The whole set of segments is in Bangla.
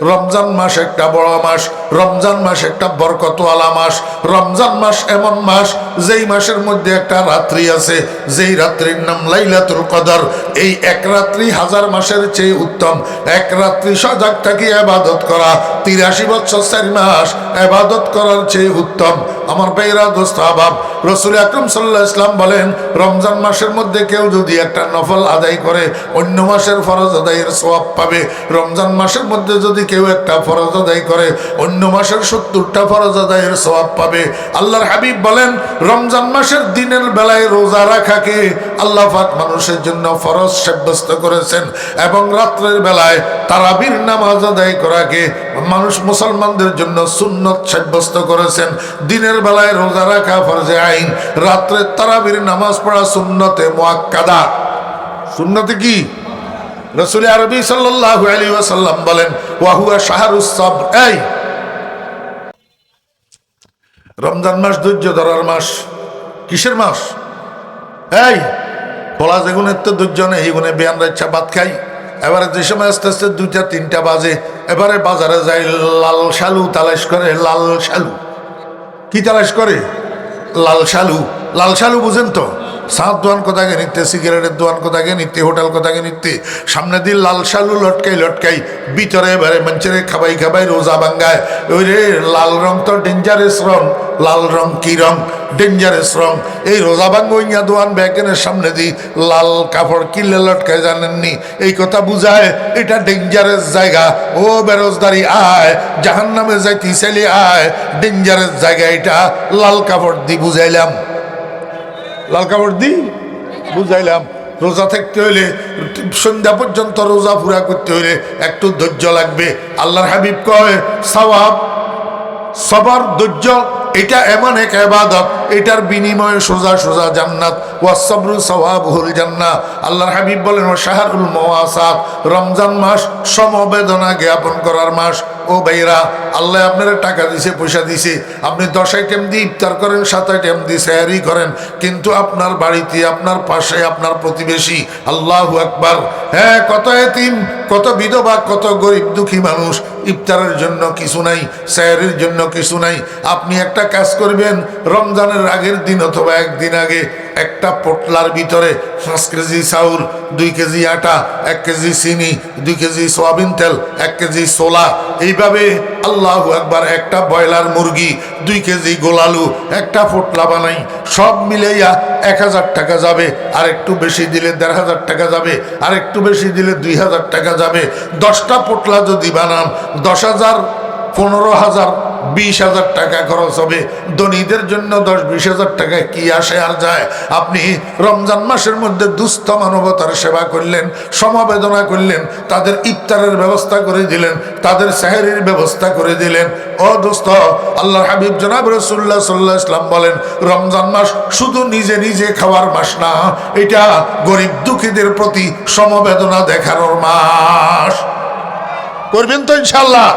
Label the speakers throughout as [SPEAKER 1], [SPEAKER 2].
[SPEAKER 1] রমজান মাস একটা বড় মাস, রমজান মাস একটা বরকতওয়ালা মাস। রমজান মাস এমন মাস যেই মাসের মধ্যে একটা রাত্রি আছে, যেই রাত্রির নাম লাইলাতুল কদর। এই এক রাত্রি হাজার মাসের চেয়ে উত্তম। এক রাত্রি সজাগ থাকি ইবাদত করা 83 বছর 4 মাস ইবাদত করার চেয়ে উত্তম। আমার ভাইরা, দোস্ত, আহবাব, রাসূল আকরাম সাল্লাল্লাহু আলাইহি ওয়াসাল্লাম বলেন, রমজান মাসের মধ্যে কেউ যদি একটা নফল আদায় করে অন্য মাসের ফরজ আদায়ের সওয়াব পাবে। রমজান মাসের মধ্যে যদি কেউ একটা ফরজ আদায় করে অন্য মাসের 70টা ফরজ আদায়ের সওয়াব পাবে। আল্লাহর হাবিব বলেন, রমজান মাসের দিনের বেলায় রোজা রাখাকে আল্লাহ পাক মানুষের জন্য ফরজ সাব্যস্ত করেছেন, এবং রাত্রের বেলায় তারাবির নামাজ আদায় করাকে মানুষ মুসলমানদের জন্য সুন্নত সাব্যস্ত করেছেন। দিনের বেলায় রোজা রাখা ফরজে আইন, রাত্রে তারাবির নামাজ পড়া সুন্নতে মুআক্কাদা। সুন্নতে কি? রাসূল আরবি সাল্লাল্লাহু আলাইহি ওয়াসাল্লাম বলেন, ওয়া হুয়া শাহরুস সাবর। এই রমজান মাস ধৈর্য ধরার মাস। কিসের মাস? এই বলা যেগুনের তো ধৈর্য নেই, এগুনে বিয়ান রাচ্ছা ভাত খাই। এবারে যে সময় আস্তে আস্তে 2টা 3টা বাজে, এবারে বাজারে যাই, লাল শালু তালাশ করে। লাল শালু কি তালাশ করে? লাল শালু। লাল শালু বুঝেন তো? সাঁত দোয়ান কোথাকে নিতে, সিগারেটের দোয়ান কোথাকে নিতে, হোটেল কোথাকে নিতে, সামনে দিয়ে লাল শালু লটকাই লটকাই, ভিতরে এবারে মঞ্চের খাবাই খাবাই রোজা ভাঙ্গায়। ওই রে লাল রং তো ডেঞ্জারাস রং। লাল রং কি রং? ডেঞ্জারাস রং। এই রোজা ভাঙ্গ ইয়া দোয়ান ব্যাগেনের সামনে দিয়ে লাল কাপড় কিনলে লটকায়, জানেননি? এই কথা বুঝায় এটা ডেঞ্জারাস জায়গা। ও বেরোজদারি আয়, জাহান্নামে যাইতে চাইলে আয়, ডেঞ্জারাস জায়গা এটা। লাল কাপড় দি বুঝাইলাম, লাল কাপড় দি বুঝাইলাম। রোজা থাকতে হইলে, সন্ধ্যা পর্যন্ত রোজা পুরা করতে হইলে একটু ধৈর্য লাগবে। আল্লাহর হাবিব কয়, সওয়াব, সবর, ধৈর্য এটা এমন এক ইবাদত, এটার বিনিময়ে সোজা সোজা জান্নাত। ওয়াস সাবরু সাওয়াবুল জান্নাহ। আল্লাহর হাবিব বলেন, ও শাহরুল মুওয়াসাত, রমজান মাস সমবেদনা জ্ঞাপন করার মাস। ও ভাইরা, আল্লাহ আপনারা টাকা দিছে, পয়সা দিছে, আপনি 10 আইটেম দিয়ে ইফতার করেন, 7 আইটেম দিয়ে সেহরি করেন, কিন্তু আপনার বাড়িতে, আপনার পাশে, আপনার প্রতিবেশী, আল্লাহু আকবার, হ্যাঁ, কত এতিম, কত বিধবা, কত গরিব দুঃখী মানুষ, ইফতারের জন্য কিছু নাই, সেহরির জন্য কিছু নাই। আপনি একটা কাজ করবেন, রমজানের আগের দিন অথবা একদিন আগে একটা পোটলার ভিতরে 5 কেজি চাউল, 2 কেজি আটা, 1 কেজি চিনি, 2 কেজি সয়াবিন তেল, 1 কেজি ছোলা, এইভাবে আল্লাহু আকবার, একটা ব্রয়লার মুরগি, 2 কেজি গোলালু, একটা পোটলা বানাই, সব মিলাইয়া 1000 টাকা যাবে। আর একটু বেশি দিলে 1500 টাকা যাবে, আর একটু বেশি দিলে 2000 টাকা যাবে। 10টা পোটলা যদি বানান, 10,000, 15,000, 20,000 টাকা খরচ হবে। ধনীদের জন্য 10-20,000 টাকা কি আসে আর যায়? আপনি রমজান মাসের মধ্যে দুস্থ মানবতার সেবা করলেন, সমবেদনা করলেন, তাদের ইফতারের ব্যবস্থা করে দিলেন, তাদের সেহরির ব্যবস্থা করে দিলেন। ও দোস্ত, আল্লাহর হাবিব জনাব রাসূলুল্লাহ সাল্লাল্লাহু আলাইহি ওয়াসাল্লাম বলেন, রমজান মাস শুধু নিজে নিজে খাওয়ার মাস না, এটা গরিব দুঃখীদের প্রতি সমবেদনা দেখানোর মাস। করবেন তো ইনশাআল্লাহ?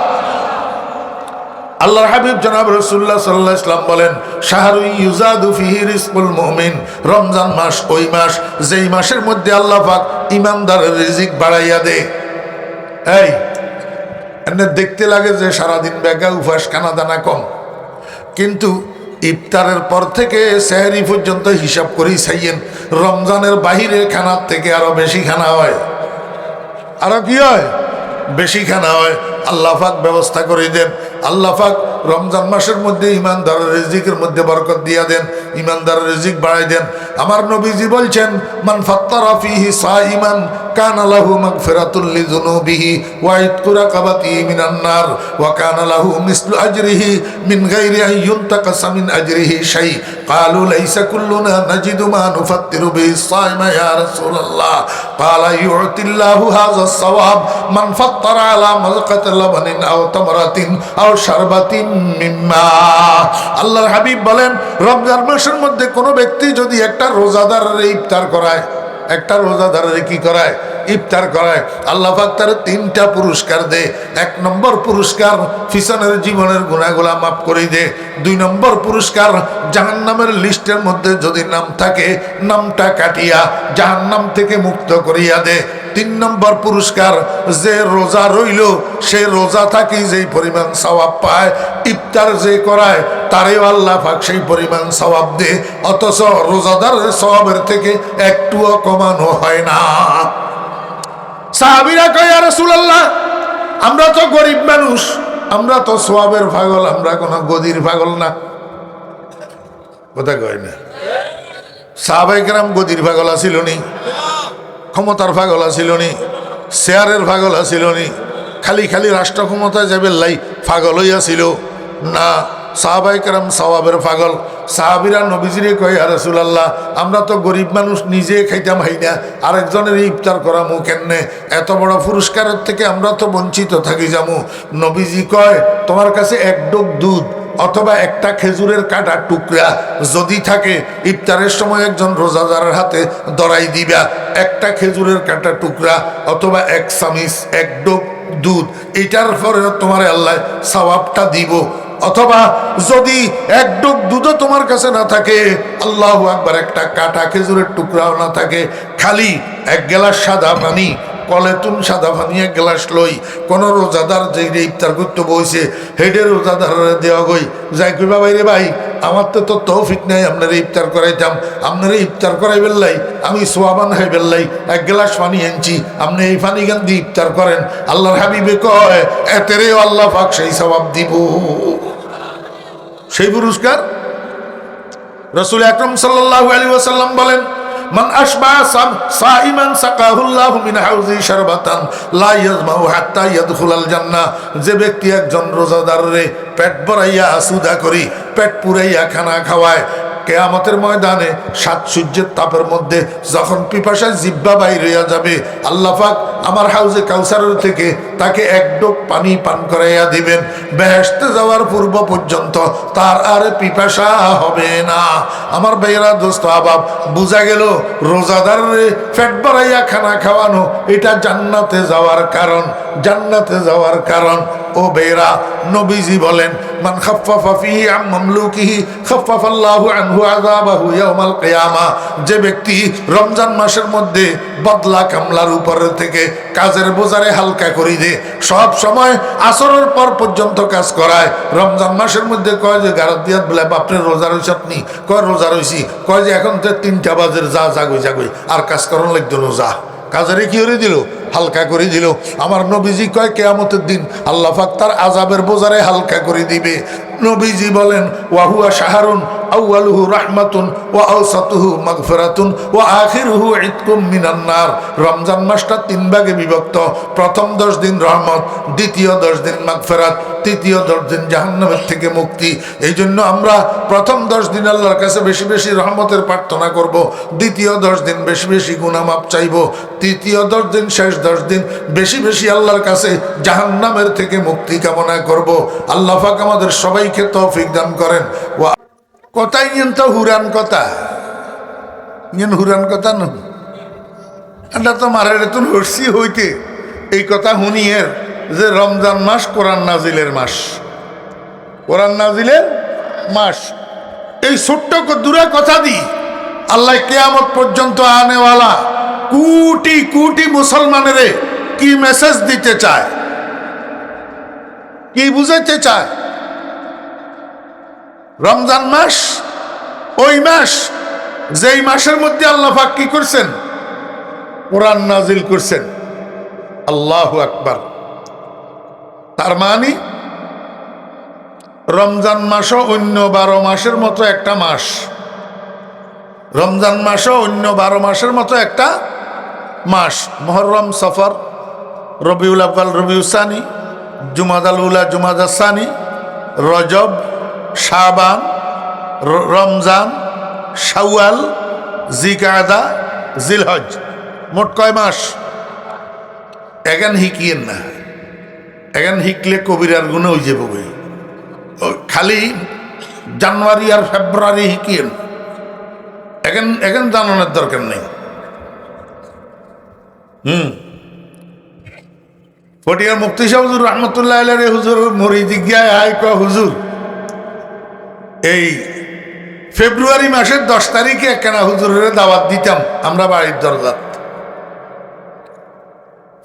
[SPEAKER 1] আল্লাহর হাবিব জনাব রাসূলুল্লাহ সাল্লাল্লাহু আলাইহি ওয়াসাল্লাম বলেন, শাহরু ইউজাদু ফিহি রিজকুল মুমিন, রমজান মাস ওই মাস যেই মাসের মধ্যে আল্লাহ পাক ঈমানদারের রিজিক বাড়াইয়া দেয়। এই এনে দেখতে লাগে যে সারাদিন বেগা উপাস, খানা দানা কম, কিন্তু ইফতারের পর থেকে সেহরি পর্যন্ত হিসাব করেই চাইয়েন, রমজানের বাহিরে খানার থেকে আরো বেশি খানা হয়। আরো কি হয়? বেশি খানা হয়। আল্লাহ পাক ব্যবস্থা করে দেন। আল্লাহ পাক রমজান মাসের মধ্যে ইমানদারের রিজিকের মধ্যে বরকত দিয়া দেন, ইমানদারের রিজিক বাড়াই দেন। আমার নবীজি বলছেন, মান ফাত্তারা ফিহি সাইমান কানা লাহু মাগফিরাতুল লিযুনুবিহি ওয়া ইতকু রাকাবাতিহি মিনান নার ওয়া কানা লাহু মিসলু আজরিহি মিন গায়রি আন ইউনতাকাসা মিন আজরিহি শাই। ক্বালু লাইসা কুল্লুনা নাজিদু মা নুফাত্তিরু বিহি সাইমা ইয়া রাসূলুল্লাহ। ক্বালা ইউতিল্লাহু হাযা সাওয়াব মান ফাত্তারা আলা মালকাতি লাবানিন আও তামরাতিন আও শারবাতিন মিম্মা। আল্লাহর হাবিব বলেন, রমজান মাসের মধ্যে কোনো ব্যক্তি যদি একটা রোজাদারের ইফতার করায়, একটা রোজাদারের কি করায়? ইফতার করায়, আল্লাহ পাক তার 3টা পুরস্কার দেয়। 1 নম্বর পুরস্কার, ফিসানের জীবনের গুনাহগুলা মাফ করে দেয়। 2 নম্বর পুরস্কার, জাহান্নামের লিস্টের মধ্যে যদি নাম থাকে, নামটা কাটিয়া জাহান্নাম থেকে মুক্ত করিয়া দেয়। 3 নম্বর পুরস্কার, যে রোজা রইল সে রোজা থাকি যেই পরিমাণ সওয়াব পায়, ইফতার যে করায় তারেও আল্লাহ পাক সেই পরিমাণ সওয়াব দে, অথচ রোজাদারের সওয়াবের থেকে একটুও কমানো হয় না। সাহাবীরা কয়, ইয়া রাসূলুল্লাহ, আমরা তো গরিব মানুষ, আমরা তো সওয়াবের পাগল, আমরা কোনো গদির পাগল না। কথা কয় না? সাহাবায়ে কেরাম গদির পাগল আছিল নি? ক্ষমতার পাগল আছিল নি? শেয়ারের পাগল আছিল নি? খালি খালি রাষ্ট্র ক্ষমতায় যাবে লাই পাগল হইয়াছিল না। সাহাবায়ে কেরাম সওয়াবের পাগল। সাহাবীরা নবীজিরে কয়, ইয়া রাসূলুল্লাহ, আমরা তো গরিব মানুষ, নিজে খাইতাম হাই না, আরেকজনের ইফতার করা মু কেমনে? এত বড় পুরস্কারের থেকে আমরা তো বঞ্চিত থাকি যামু। নবীজি কয়, তোমার কাছে এক ডোক দুধ অথবা একটা খেজুরের কাটা টুকরা যদি থাকে, ইফতারের সময় একজন রোজাদারের হাতে ধরাই দিবা, একটা খেজুরের কাটা টুকরা অথবা এক চামিচ, এক ডোক দুধ, এটার পরে তোমার আল্লাহ সওয়াবটা দিব। অথবা যদি এক ডোক দুধও তোমার কাছে না থাকে, আল্লাহু আকবার, একটা কাটা খেজুরের টুকরাও না থাকে, খালি এক গ্লাস সাদা পানি, কলেতুন সাদা পানি এক গ্লাস লই, কোন রোজাদার যে ইফতার করতে বইছে হেডের রোজাদার দেওয়া গই, যাই কইবা, বাইরে ভাই আমার তো তৌফিক নাই আপনারা ইফতার করাইতাম, আপনারা ইফতার করাইবেন লাই, আমি সোয়াবান খাইবেন লাই, এক গ্লাস পানি আনছি, আপনি এই পানি গান দিয়ে ইফতার করেন। আল্লাহর হাবিবে কয়, এতেরেও আল্লাহ পাক সেই সওয়াব দিব, সেই পুরস্কার। রাসূল আকরাম সাল্লাল্লাহু আলাইহি ওয়াসাল্লাম বলেন, মান আশবা সাইমান সাকাহুল্লাহু মিন হাউজি শারবাতান লা ইয়াজমাউ হাত্তা ইয়াদখুলাল জান্নাহ। যে ব্যক্তি একজন রোজাদাররে পেট ভরাইয়া সুদা করি, পেট পুরাইয়া খানা খাওয়ায়, কিয়ামতের ময়দানে 7 সূর্যের তাপের মধ্যে যখন পিপাসায় জিহ্বা বাইর হইয়া যাবে, আল্লাহ পাক আমার হাউজে কাউসারের থেকে তাকে এক ডোক পানি পান করাইয়া দিবেন। বেহেশতে যাওয়ার পূর্ব পর্যন্ত তার আর পিপাসা হবে না। আমার ভাইয়েরা, দোস্ত আবাব, বুঝা গেল রোজাদারে পেট ভরাইয়া খানা খাওয়ানো এটা জান্নাতে যাওয়ার কারণ, জান্নাতে যাওয়ার কারণ। ও বেরা, নবীজি বলেন, মান খাফফাফা ফিহি আম মামলুকিহি খাফফাল্লাহু আনহু আযাবাহু ইয়াউমাল কিয়ামা। যে ব্যক্তি রমজান মাসের মধ্যে বদলা কামলার উপরে থেকে কাজের বোঝারে হালকা করে দে, সব সময় আসরের পর পর্যন্ত কাজ করায়, রমজান মাসের মধ্যে কয় যে গারত দিয়াত বলে, বাপরে রোজা রইছ আপনি? কয় রোজা রইছি। কয় যে এখন তো 3টা বাজে, যা জাগই জাগই, আর কাজ করন লাগতো না, যা। কাজেরে কি করে দিল? হালকা করে দিল। আমার নবীজি কয়, কিয়ামতের দিন আল্লাহ পাক তার আযাবের বোঝারে হালকা করে দিবে। নবীজি বলেন, ওয়াহুয়া শাহরুন আউয়ালুহু রাহমাতুন ওয়া আওসাতুহু মাগফিরাতুন ওয়া আখিরুহু ইতকুম মিনান নার। রমজান মাসটা 3 ভাগে বিভক্ত। প্রথম 10 দিন রহমত, দ্বিতীয় 10 দিন মাগফিরাত, তৃতীয় 10 দিন জাহান্নামের থেকে মুক্তি। এই জন্য আমরা প্রথম 10 দিন আল্লাহর কাছে বেশি বেশি রহমতের প্রার্থনা করব, দ্বিতীয় 10 দিন বেশি বেশি গুনাহ মাফ চাইব, তৃতীয় 10 দিন, শেষ 10 দিন বেশি বেশি আল্লাহর কাছে জাহান্নামের থেকে মুক্তি কামনা করব। আল্লাহ পাক আমাদের সবাইকে তৌফিক দান করেন। কথাই নিন তো হুরান কথা, নিন হুরান কথা ন, এটা তো মারের তুন হরসি হইতে এই কথা শুনিয়ের যে রমজান মাস কোরআন নাজিলের মাস, কোরআন নাজিলের মাস। এই ছোট্ট দূরে কথা দি আল্লাহ কিয়ামত পর্যন্ত আনেওয়ালা কোটি কোটি মুসলমানের কি মেসেজ দিতে চায়, কি বুঝাইতে চায়? রমজান মাস ওই মাস যেই মাসের মধ্যে আল্লাহ পাক কি করছেন? কোরআন নাজিল করছেন। আল্লাহু আকবার। তার মানে রমজান মাসও অন্য 12 মাসের মতো একটা মাস, রমজান মাসও অন্য 12 মাসের মতো একটা মাস। মুহররম, সফর, রবিউল আউয়াল, রবিউল সানি, জুমাদাল উলা, জুমাদাল সানি, রজব, শাবান, রমজান, শাওয়াল, জিকাদা, জিলহজ, মোট কয় মাস? এগান হিকিয়েন না, এগান হিকলে কবিরার গুণে হয়ে যাবে। খালি জানুয়ারি আর ফেব্রুয়ারি হিকিয়েন, এখান এখান জানানোর দরকার নেই। ফটিয়ার মুফতি সাহেব হুজুর রহমতুল্লাহ আলাইহি হুজুর মরি জিজ্ঞায় আয় ক হুজুর, এই ফেব্রুয়ারি মাসের 10 তারিখে একখানা হুজুরের দাওয়াত দিতাম আমরা বাড়ির দরজাত।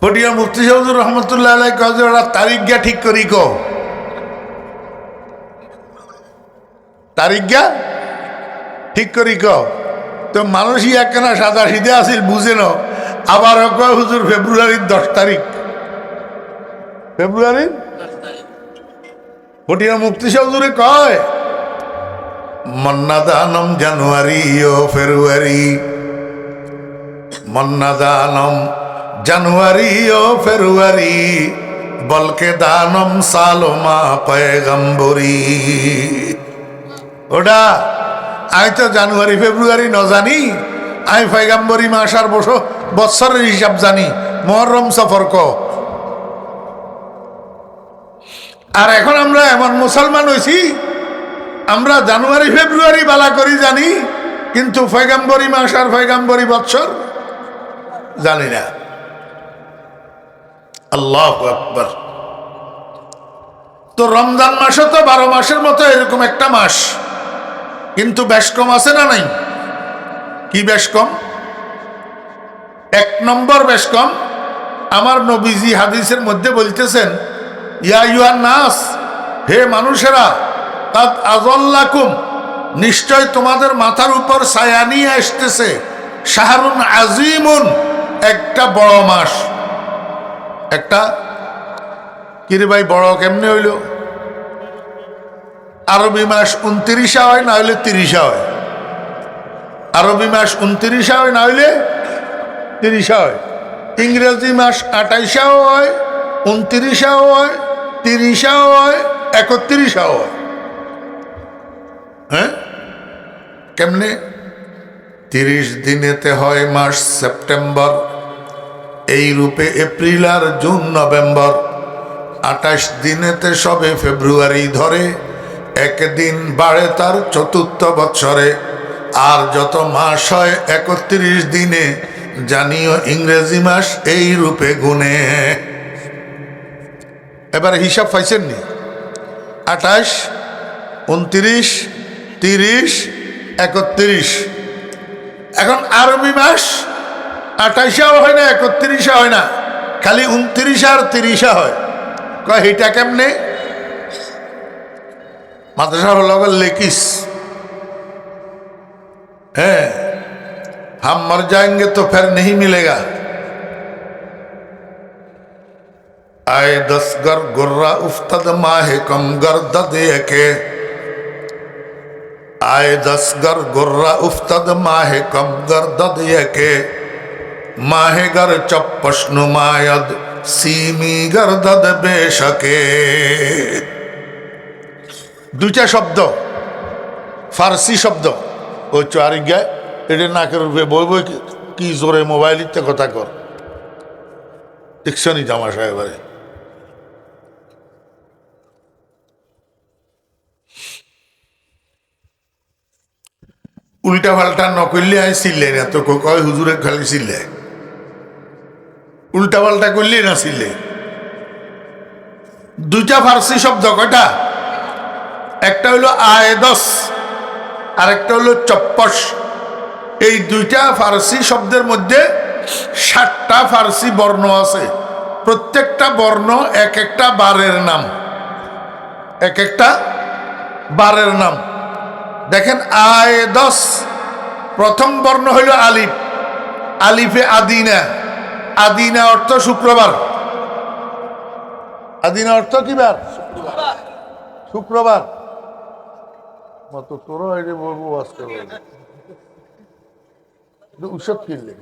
[SPEAKER 1] ফটিয়া মুফতি সাহুজুর রহমতুল্লাহ আলাই কয় ওরা তারিখ গা ঠিক করি কও, তারিখ গা ঠিক করি কও। তো মানুষই একখানা সাদা সিধে আসিল বুঝে ন, আবার কয় হুজুর ফেব্রুয়ারির 10 তারিখ, ফেব্রুয়ারির ফটিয়া মুফতি সাহুজুরে কয় মন্নাদানম জানুয়ারি ও ফেব্রুয়ারি, মন্নাদানম জানুয়ারি ও ফেব্রুয়ারি, বলকে দানম সালোমা পয়গম্বরি। ওটা আমি তো জানুয়ারি ফেব্রুয়ারি ন জানি, আমি পয়গম্বরি মাস আর বৎসরের হিসাব জানি, মুহররম সফর ক। আর এখন আমরা এমন মুসলমান হয়েছি, আমরা জানুয়ারি ফেব্রুয়ারি বালা করি জানি, কিন্তু পয়গম্বরি মাস আর পয়গম্বরি বৎসর জানি না। আল্লাহু আকবার। তো রমজান মাসও তো 12 মাসের মতো এরকম একটা মাস, কিন্তু বেশ কম আছে না নাই? কি বেশ কম? 1 নম্বর বেশ কম, আমার নবীজি হাদিসের মধ্যে বলতেছেন ইয়া আইয়ুহান নাস, হে মানুষেরা, কাদ আযাল্লাকুম, নিশ্চয় তোমাদের মাথার উপর ছায়া নিয়ে আসতেছে শাহরুন আজিমুন, একটা বড় মাস। একটা কিরে ভাই বড় কেমনে হইল? আরবি মাস 29 হয়, না হইলে 30 হয়। আরবি মাস 29 হয়, না হইলে 30 হয়। ইংরেজি মাস 28 হয়, 29 হয়, 30 হয়, 31 হয়। হ্যাঁ, কেমনে? 30 দিনেতে হয় মাস সেপ্টেম্বর, এই রূপে এপ্রিল আর জুন নভেম্বর, 28 দিনেতে সবে ফেব্রুয়ারি ধরে, একদিন বাড়ে তার 4র্থ বৎসরে। আর যত মাস হয় 31 দিনে, জানিও ইংরেজি মাস এই রূপে গুনে। এবারে হিসাব পাইছেন নি? 28, 29, 30, 31। এখন আরবি মাস 28 হয় না, 31 হয় না, খালি 29 আর 30 হয়। কয় এইটা কেমনে? মাদ্রাসা হল লেকিস। হ্যাঁ, हम मर जाएंगे तो फिर नहीं मिलेगा। आए 10 गर गुर्रा उफ्तद माहे कम गर्दद के, आए 10 गर गुर्रा उफ्तद माहे कम गर्दद के, माहे गर चप्पश नुमायद सीमी गर्दद बेशके। দুইটা শব্দ, ফার্সি শব্দ। ওই চারি গায় এটা নাকের উপরে বই বই কি জোরে মোবাইলিতে কথা কর, দেখছনি জামাশা। এবারে উল্টা পাল্টা নকরলে আমি চিল্লাই না, তো কয় হুজুরে খালি চিল্লে, উল্টা পাল্টা করলে না চিল্লে। দুইটা ফার্সি শব্দ, কয়টা? একটা হলো আয়েদস আর একটা হলো চপ্পস। এই দুইটা ফার্সি শব্দের মধ্যে 60টা ফার্সি বর্ণ আছে। প্রত্যেকটা বর্ণ এক একটা বারের নাম, এক একটা বারের নাম। দেখেন আয়েদস, প্রথম বর্ণ হইল আলিফ, আলিফে আদিনা। আদিনা অর্থ শুক্রবার। আদিনা অর্থ কি বার? শুক্রবার। মতো তোরও এটা বলবো আজকে উৎসব কিনলে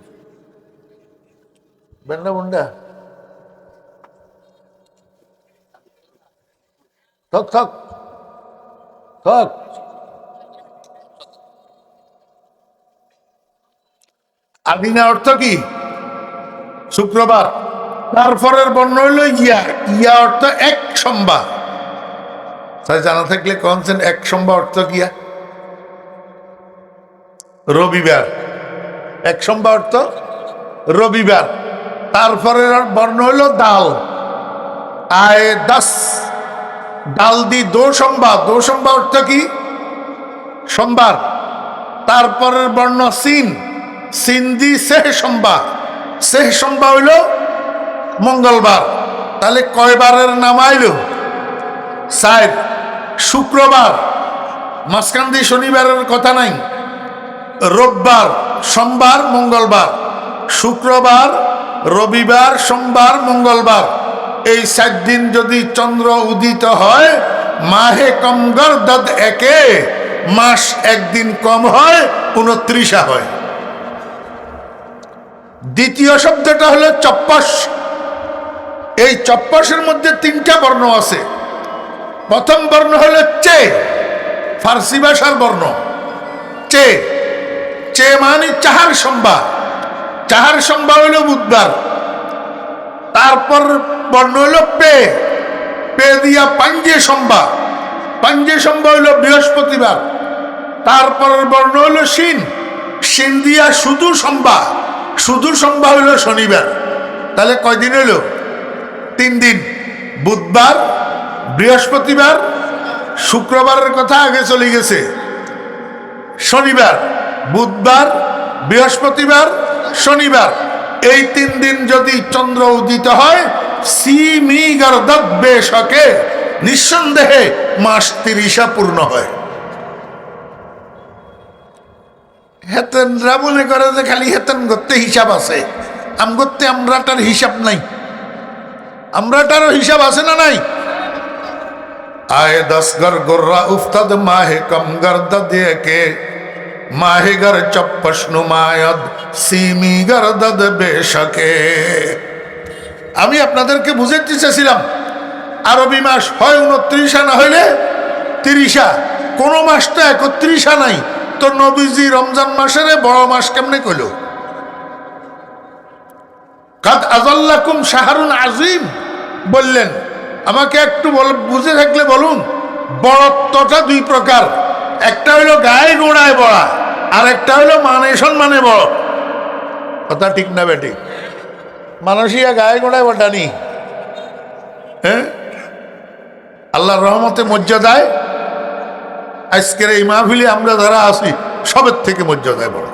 [SPEAKER 1] বেন্ডা মুন্ডা থক থক থক। আদিনা অর্থ কি? শুক্রবার। তারপরের বর্ণ হইল ইয়া। ইয়া অর্থ এক সোমবার। তাই জানা থাকলে কনসেন এক সোমবার অর্থ কিয়া? রবিবার। এক সোমবার অর্থ রবিবার। তারপরের বর্ণ হইল দাল, আয় দাস। ডাল দি দো সোমবার। দো সোমবার অর্থ কি? সোমবার। তারপরের বর্ণ সিন, সিন দি সেহ সোমবার। সেহ সোমবার হইল মঙ্গলবার। তাহলে কয়বারের নাম আইল? 4। শুক্রবার, মাঝখান দিয়ে শনিবারের কথা নাই। রোববার, সোমবার, মঙ্গলবার, শুক্রবার, রবিবার, সোমবার, মঙ্গলবার, এই 4 দিন যদি চন্দ্র উদিত হয়, মাহে কমগরদদ একে, মাস একদিন কম হয়, 29 হয়। দ্বিতীয় শব্দটা হলো চপ্পস। এই চপ্পসের মধ্যে 3টা বর্ণ আছে। প্রথম বর্ণ হলো চে, ফার্সি ভাষার বর্ণ। চে, চে মানে চাহার সোমবার। চাহার সোমবার হইল বুধবার। তারপর বর্ণ হইল পে, পে দিয়া পাঞ্জে সোমবার। পাঞ্জে সোমবার হইল বৃহস্পতিবার। তারপরের বর্ণ হইল শিন, শিন দিয়া শুধু সোমবার। শুধু সোমবার হইল শনিবার। তাহলে কয়দিন হইল? 3 দিন। বুধবার, বৃহস্পতিবার, শুক্রবারের কথা আগে চলে গেছে, শনিবার, বুধবার, বৃহস্পতিবার, শনিবার, এই 3 দিন যদি চন্দ্র উদিত হয়, সিমি গরদদ বেশকে, নিঃসন্দেহে মাস 30 পূর্ণ হয়। হেতেনরা মনে করে যে খালি হেতেন করতে হিসাব আছে, আম করতে আমরাটার হিসাব নাই। আমরাটারও হিসাব আছে না নাই? आए 10 घर गुर्रा उफ्तद माहे कम गर्द के माहे घर चप्पश नुमायद सीमी गर्दद बेशके। আমি আপনাদেরকে বুঝাতে চেয়েছিলাম আরবি মাস হয় 29 না হইলে 30। কোন মাস তো 31 নাই, তো নবীজি রমজান মাসের বড় মাস কেমনে কইল? কাদ আযাল্লাকুম শাহরুন আজিম বললেন। আমাকে একটু বুঝে থাকলে বলুন, বড়ত্বটা 2 প্রকার। একটা হইল গায়ে গোড়ায় বড়া, আর একটা হইল মানে সম্মানে বড়। কথা ঠিক না বেটি? মানুষিয়া গায়ে গোড়ায় বটানি, হ্যাঁ, আল্লাহর রহমতে মর্যাদায় আজকের এই মাহফিলে আমরা যারা আছি সবের থেকে মর্যাদায় বড়।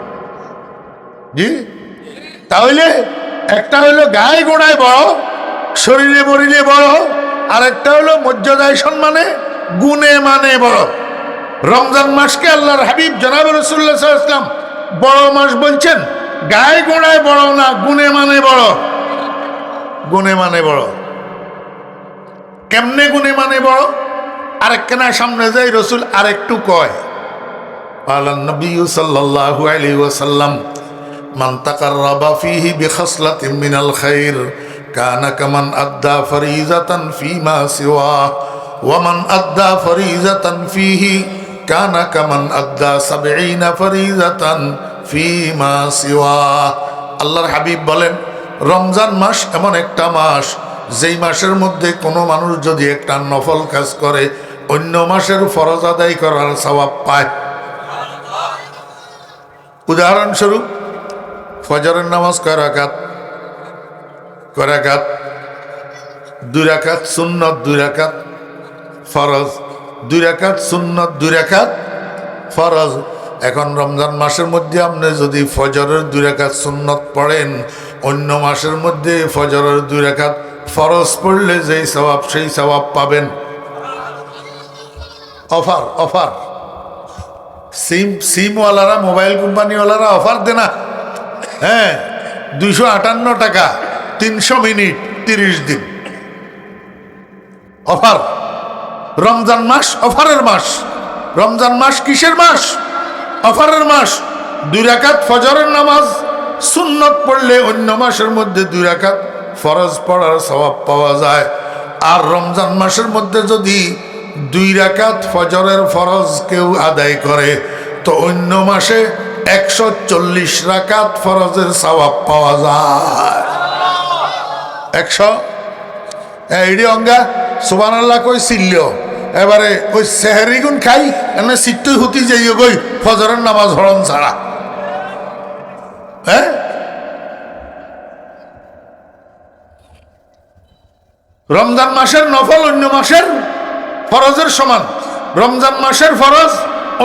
[SPEAKER 1] জি, তাহলে একটা হইলো গায়ে গোড়ায় বড়, শরীরে মরিলে বড়, আর একটা হলো মর্যাদায় সম্মানে গুণে মানে বড়। রমজান মাসকে আল্লাহর হাবিব জনাব রাসূলুল্লাহ সাল্লাল্লাহু আলাইহি ওয়াসাল্লাম বড় মাস বলছেন। গায়ে গোড়ায় বড় না, গুণে মানে বড়। গুণে মানে বড়। কেমনে গুণে মানে বড়? আরেকখানা সামনে যাই রসুল আরেকটু কয়, আলান নবী সাল্লাল্লাহু আলাইহি ওয়াসাল্লাম মান তাকাররাবা ফীহি বিখাসলাতিন মিনাল খাইর কানা কামান আদ্দা ফরিজাতান ফীমা সিওয়া ওয়া মান আদ্দা ফরিজাতান ফীহি কানা কামান আদ্দা 70 ফরিজাতান ফীমা সিওয়া। আল্লাহর হাবিব বলেন, রমজান মাস এমন একটা মাস যেই মাসের মধ্যে কোনো মানুষ যদি একটা নফল কাজ করে অন্য মাসের ফরজ আদায় করার সওয়াব পায়। উদাহরণস্বরূপ ফজরের নামাজ কয় রাকাত? 2 রাকাত সুন্নত, 2 রাকাত ফরজ, 2 রাকাত সুন্নত, 2 রাকাত ফরজ। এখন রমজান মাসের মধ্যে আপনি যদি ফজরের 2 রাকাত সুন্নত পড়েন, অন্য মাসের মধ্যে ফজরের 2 রাকাত ফরজ পড়লে যেই সওয়াব সেই সওয়াব পাবেন। অফার অফার সিমওয়ালারা, মোবাইল কোম্পানিওয়ালারা অফার দে না। হ্যাঁ, 258 টাকা 300 মিনিট 30 দিন অফার। রমজান মাস অফারের মাস। রমজান মাস কিসের মাস? অফারের মাস। 2 রাকাত ফজরের নামাজ সুন্নত পড়লে অন্য মাসের মধ্যে 2 রাকাত ফরজ পড়ার সওয়াব পাওয়া যায়। আর রমজান মাসের মধ্যে যদি 2 রাকাত ফজরের ফরজ কেউ আদায় করে, তো অন্য মাসে 140 রাকাত ফরজের সওয়াব পাওয়া যায়। 100 এইডি অঙ্গা সুবহানাল্লাহ কই ছিল। এবারে ওই সেহরি গুণ খাই এনে সিট্টুই হুতি যাইও গই ফজরের নামাজ হরণ ছাড়া। হ্যাঁ, রমজান মাসের নফল অন্য মাসের ফরজের সমান। রমজান মাসের ফরজ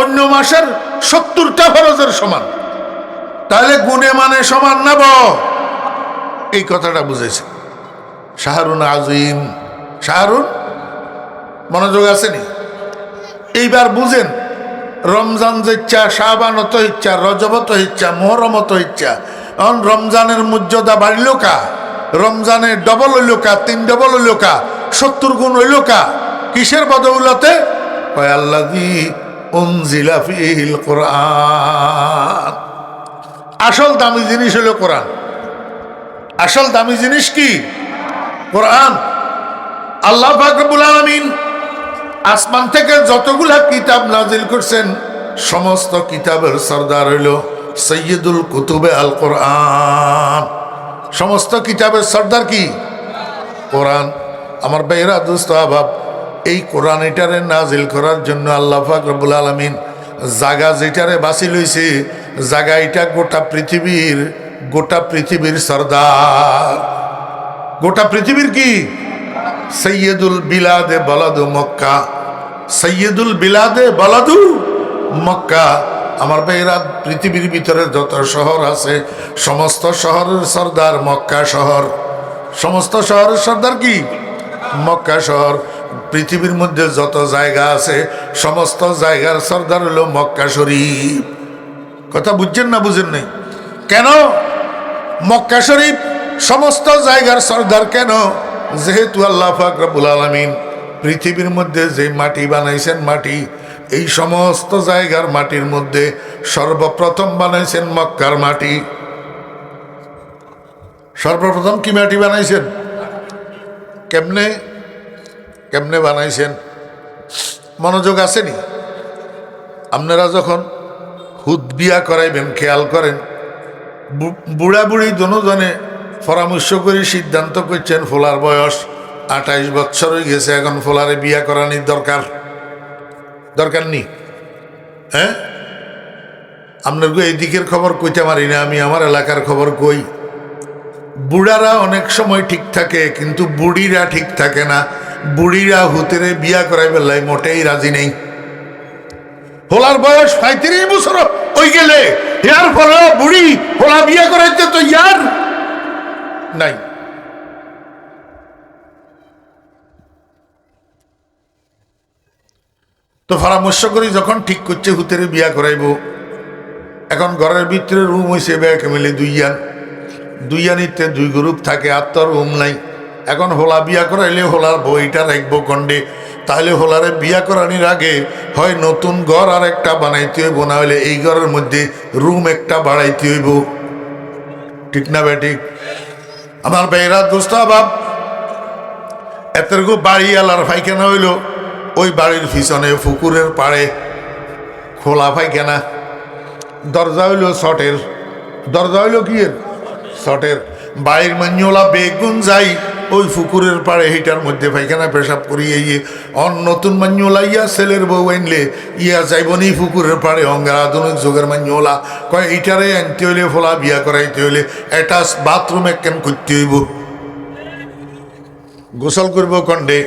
[SPEAKER 1] অন্য মাসের 70টা ফরজের সমান। তাহলে গুণে মানে সমান না বড়? এই কথাটা বুঝেছে। শাহরুন আজিম, শাহরুন, মনোযোগ আসেনি? এইবার বুঝেন, রমজান যে ইচ্ছা, শাবান তো ইচ্ছা, রজব তো ইচ্ছা, মোহরম তো ইচ্ছা। এখন রমজানের মর্যাদা বাড়িল কা, রমজানে ডবল হইল কা, 3 ডবল হইল কা, 70 গুণ হইল কা? কিসের বদৌলতে? আল্লাযী উনজিলা ফীহিল কোরআন। আসল দামি জিনিস হলো কোরআন। আসল দামি জিনিস কি? কোরআন। আল্লাহ পাক রব্বুল আলামিন আসমান থেকে যতগুলা কিতাব নাজিল করছেন, সমস্ত কিতাবের সরদার হইল সৈয়দুল কুতুবে আল কোরআন। সমস্ত কিতাবের সরদার কি? কোরআন। আমার ভাইরা, দোস্ত আহবাব, এই কোরআন এটারে নাজিল করার জন্য আল্লাহ পাক রব্বুল আলামিন জাগা যেটারে বাছি লইছে, জাগা এটা গোটা পৃথিবীর সরদার। গোটা পৃথিবীর কি? সৈয়দুল বিলাদে বলাদু মক্কা, সৈয়দুল বিলাদে বলাদু মক্কা। আমার ভাইরা, পৃথিবীর ভিতরে যত শহর আছে, সমস্ত শহরের সর্দার মক্কা শহর। সমস্ত শহরের সর্দার কি? মক্কা শহর। পৃথিবীর মধ্যে যত জায়গা আছে, সমস্ত জায়গার সর্দার হলো মক্কা শরীফ। কথা বুঝছেন না বুঝেন নাই? কেন মক্কা শরীফ সমস্ত জায়গার সর্দার? কেন? যেহেতু আল্লাহ পাক রব্বুল আলামিন পৃথিবীর মধ্যে যে মাটি বানাইছেন, মাটি, এই সমস্ত জায়গার মাটির মধ্যে সর্বপ্রথম বানাইছেন মক্কার মাটি। সর্বপ্রথম কি মাটি বানাইছেন? কেমনে কেমনে বানাইছেন? মনোযোগ আসেনি? আপনারা যখন হুদ বিয়া করাইবেন, খেয়াল করেন, বুড়া বুড়ি দুজনে পরামর্শ করে সিদ্ধান্ত করছেন, ফোলার বয়স 28 বছর হয়ে গেছে, এখন ফোলারে বিয়া করানির দরকার নেই। হ্যাঁ, আপনার এই দিকের খবর কইতে পারি না, আমি আমার এলাকার খবর কই। বুড়ারা অনেক সময় ঠিক থাকে, কিন্তু বুড়িরা ঠিক থাকে না। বুড়িরা হুতেরে বিয়া করাই বেলায় মোটেই রাজি নেই। হোলার বয়স 35 বছর ওই গেলে, ইয়ার পরে বুড়ি হোলা বিয়া করাইতে তো ইয়ার নাই। তো পরামর্শ করি যখন ঠিক করছে হুতেরে বিয়া করাইব, এখন ঘরের ভিতরে রুম হয়েছে ব্যাগ মিলে দুইয়ানিতে 2 গ্রুপ থাকে, আর তো রুম নাই। এখন হোলা বিয়া করাইলে হোলার বইটা রাখবো কন্ডে, তাহলে হোলারে বিয়া করানির আগে হয় নতুন ঘর আর একটা বানাইতে হইব, না হলে এই ঘরের মধ্যে রুম একটা বাড়াইতে হইব। ঠিক না বেঠিক? আমার ভাইরা, দোস্ত বাপ, এতটুকু বাড়ি আলার পায়খানা হইল, ওই বাড়ির পিছনে পুকুরের পাড়ে খোলা পায়খানা। দরজা হইল শটের, দরজা হইল কি এর? শটের। বাড়ির মান্যলা বেগুন যাই ওই পুকুরের পাড়ে হিটার মধ্যে পায়খানা পেশাব করিয়ে নতুন মান্যলা ইয়া ছেলের বউ আনলে ইয়া যাইবনি পুকুরের পাড়ে। অঙ্গের আধুনিক যুগের মান্যলা কয় ইটারে আনতে হইলে, ফোলা বিয়া করাইতে হইলে অ্যাটাচ বাথরুম একখান করতে হইব, গোসল করব কন্ডে।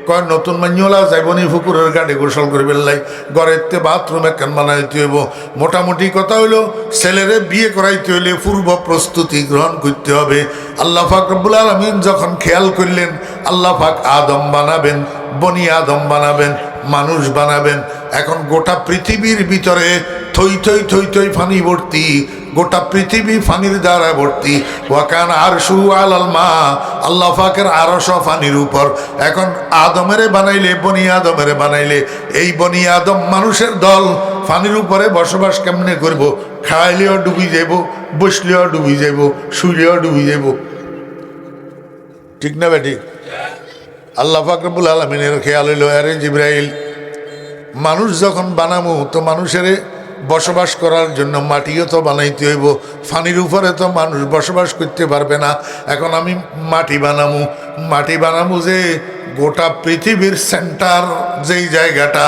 [SPEAKER 1] কয় নতুন মান্যলা যাইবনি পুকুরের গাড়ি গোসল করবে লাই, ঘরেতে বাথরুম একখান বানাইতে হইব। মোটামুটি কথা হইলো, ছেলেরে বিয়ে করাইতে হইলে পূর্ব প্রস্তুতি গ্রহণ করতে হবে। আল্লাহ পাক রব্বুল আলামিন যখন খেয়াল করলেন, আল্লাহ পাক আদম বানাবেন, বনি আদম বানাবেন, মানুষ বানাবেন। এখন গোটা পৃথিবীর ভিতরে থই থই থই থই ফানি ভর্তি, গোটা পৃথিবী ফানির দ্বারা ভর্তি। ওয়াকান আরশু আলাল মা, আল্লাহ পাকের আরশ ফানির উপর। এখন আদমেরে বানাইলে, বনি আদমেরে বানাইলে, এই বনি আদম মানুষের দল ফানির উপরে বসবাস কেমনে করব? খাইলেও ডুবি যাইব, বসলেও ডুবি যাইব, শুইলেও ডুবি যাইব। ঠিক না বেঠিক? আল্লাহ পাক রব্বুল আলামিনের খেয়াল হইল, আরে জিবরাইল, মানুষ যখন বানামু তো মানুষের বসবাস করার জন্য মাটিও তো বানাইতে হইব, ফানির উপরে তো মানুষ বসবাস করতে পারবে না। এখন আমি মাটি বানামু যে গোটা পৃথিবীর সেন্টার যেই জায়গাটা,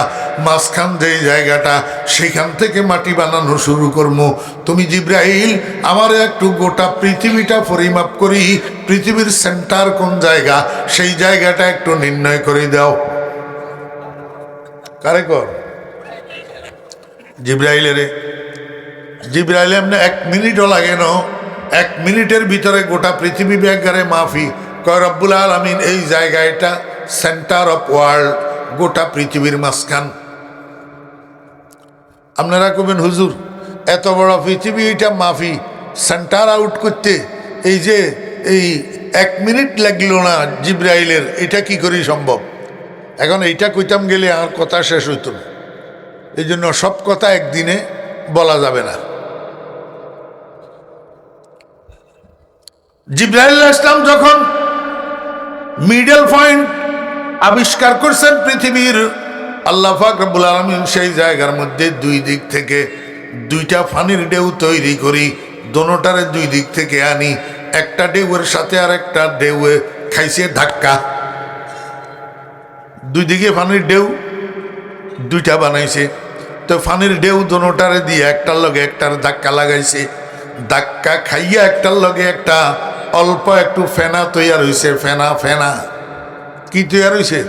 [SPEAKER 1] মাঝখান যেই জায়গাটা, সেখান থেকে মাটি বানানো শুরু করবো। তুমি জিবরাইল আমার একটু গোটা পৃথিবীটা পরিমাপ করি, পৃথিবীর সেন্টার কোন জায়গা, সেই জায়গাটা একটু নির্ণয় করে দাও। কারে কর? জিবরাইলেরে। জিবরাইল এমনি 1 মিনিটও লাগে না, 1 মিনিটের ভিতরে গোটা পৃথিবী ব্যাগারে মাফি কয় রব্বুল আলামিন এই জায়গাটা সেন্টার অফ ওয়ার্ল্ড, গোটা পৃথিবীর মাঝখান। আপনারা কবেন হুজুর এত বড় পৃথিবী এটা মাফি সেন্টার আউট করতে এই যে এই 1 মিনিট লাগলো না জিব্রাইলের, এটা কি করে সম্ভব? এখন এইটা কইতাম গেলে আর কথা শেষ হইতো না, এই জন্য সব কথা একদিনে বলা যাবে না। জিব্রাইল আলাইহিস সালাম যখন মিডল পয়েন্ট আবিষ্কার করছেন পৃথিবীর, আল্লাহ পাক রব্বুল আলামিন সেই জায়গার মধ্যে 2 দিক থেকে 2টা পানির ঢেউ তৈরি করি, দোনোটারে 2 দিক থেকে আনি, একটা ঢেউয়ের সাথে আর একটা ঢেউয়ে খাইছে ধাক্কা। 2 দিকে পানির ঢেউ 2টা বানাইছে, তো পানির ঢেউ দোনোটারে দিয়ে একটার লগে একটার ধাক্কা লাগাইছে, ধাক্কা খাইয়া একটার লগে একটা অল্প একটু ফেনা তৈয়ার হয়েছে। ফেনা ফেনা কি তৈয়ার হয়েছে?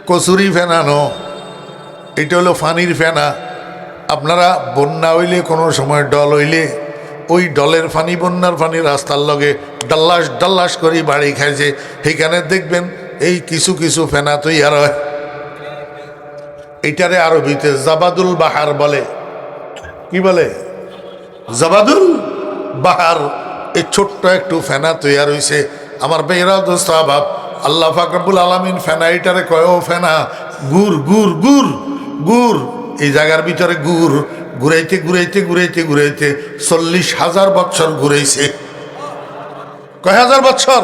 [SPEAKER 1] কচুরি ফেনা ন, এটা হলো পানির ফেনা। আপনারা বন্যা হইলে কোনো সময় ডল হইলে ওই ডলের পানি, বন্যার পানি রাস্তার লগে ডাল্লাস ডাল্লাস করে বাড়ি খাইছে, সেখানে দেখবেন এই কিছু কিছু ফেনা তৈয়ার হয়। এইটারে আরবিতে জাবাদুল বাহার বলে। কি বলে? জাবাদুল বাহার। এই ছোট্ট একটু ফেনা তৈয়ার হয়েছে। আমার বেহরা দোস্ত আবাব, আল্লাহ পাক রব্বুল আলামিন ফেনা এইটারে কয় ও ফেনা গুড় গুড় গুড় গুড়। এই জায়গার ভিতরে গুড় ঘুরাইতে ঘুরাইতে ঘুরাইতে ঘুরাইতে 40,000 বছর ঘুরাইছে। কয় হাজার বছর?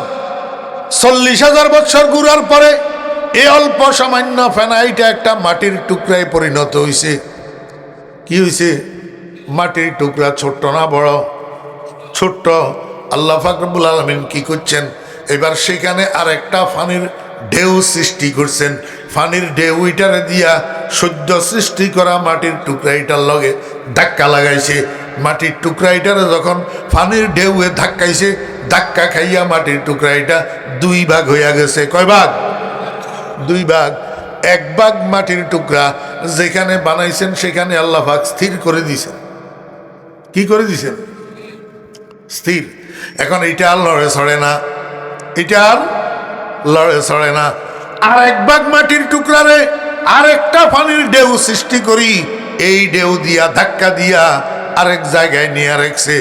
[SPEAKER 1] 40,000 বছর ঘুরার পরে এই অল্প সামান্য ফেনা এইটা একটা মাটির টুকরায় পরিণত হয়েছে। কি হয়েছে? মাটির টুকরা। ছোট্ট না বড়? ছোট্ট। আল্লাহ পাক রব্বুল আলামিন কি করছেন? এবার সেখানে আর একটা পানির ঢেউ সৃষ্টি করছেন। পানির ঢেউ ইটারে দিয়া সদ্য সৃষ্টি করা মাটির টুকরাইটার লগে ধাক্কা লাগাইছে। মাটির টুকরাইটারে যখন পানির ঢেউয়ে ধাক্কাইছে, ধাক্কা খাইয়া মাটির টুকরাইটা 2 ভাগ হইয়া গেছে। কয় ভাগ? 2 ভাগ। 1 ভাগ মাটির টুকরা যেখানে বানাইছেন সেখানে আল্লাহ পাক স্থির করে দিয়েছেন। কি করে দিয়েছেন? স্থির। এখন এটা আর লড়ে ছড়ে না, এটা আর লড়ে ছড়ে না। আর 1 ভাগ মাটির টুকরারে আর একটা পানির ঢেউ সৃষ্টি করি, এই ঢেউ দিয়া ধাক্কা দিয়া আরেক জায়গায় নিয়ে রাখছে,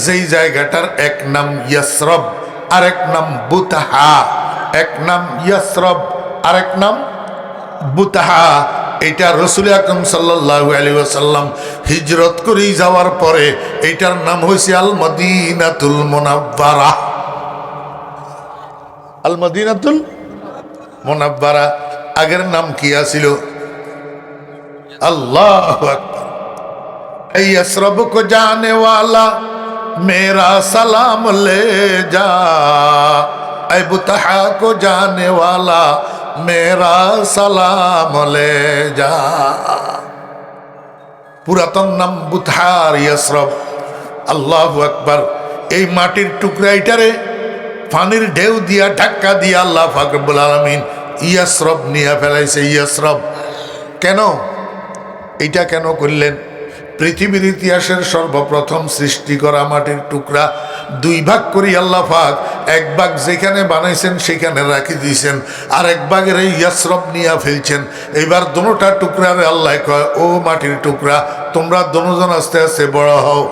[SPEAKER 1] যেই জায়গাটার এক নাম ইয়াসরব, আরেক নাম বুতাহা। এক নাম ইয়াসরব, আরেক নাম বুতাহা। এটা রাসূল আকরাম সাল্লাল্লাহু আলাইহি ওয়াসাল্লাম হিজরত করে যাওয়ার পরে এইটার নাম হয়েছে আল মদিনাতুল মুনাওয়ারা। আল মদিনাতুল মুনাওয়ারা। আগের নাম কি আছিল? আল্লাহু আকবার। এই ইয়াসরব কো জানে ওয়ালা মেরা সালাম লে যা, এই বুতাহা কো জানে ওয়ালা মেরা সালাম লে যা। পুরাতন নাম বুতহার ইয়াসরব। আল্লাহু আকবার। এই মাটির টুকরা এটারে পানির ঢেউ দিয়া ধাক্কা দিয়া আল্লাহ পাক রব্বুল আলামিন ইয়াসরব নিয়ে ফেলাইছে। ইয়াসরব কেন? এইটা কেন করলেন? পৃথিবীর ইতিহাসের সর্বপ্রথম সৃষ্টি করা মাটির টুকরা 2 ভাগ করি আল্লাহ পাক। 1 ভাগ যেখানে বানাইছেন সেখানে রাখি দিয়েছেন, আর 1 ভাগের এই ইয়াসরব নিয়ে ফেলছেন। এইবার দোনোটা টুকরারে আল্লাহ কয় ও মাটির টুকরা, তোমরা দোনোজন আস্তে আস্তে বড় হও।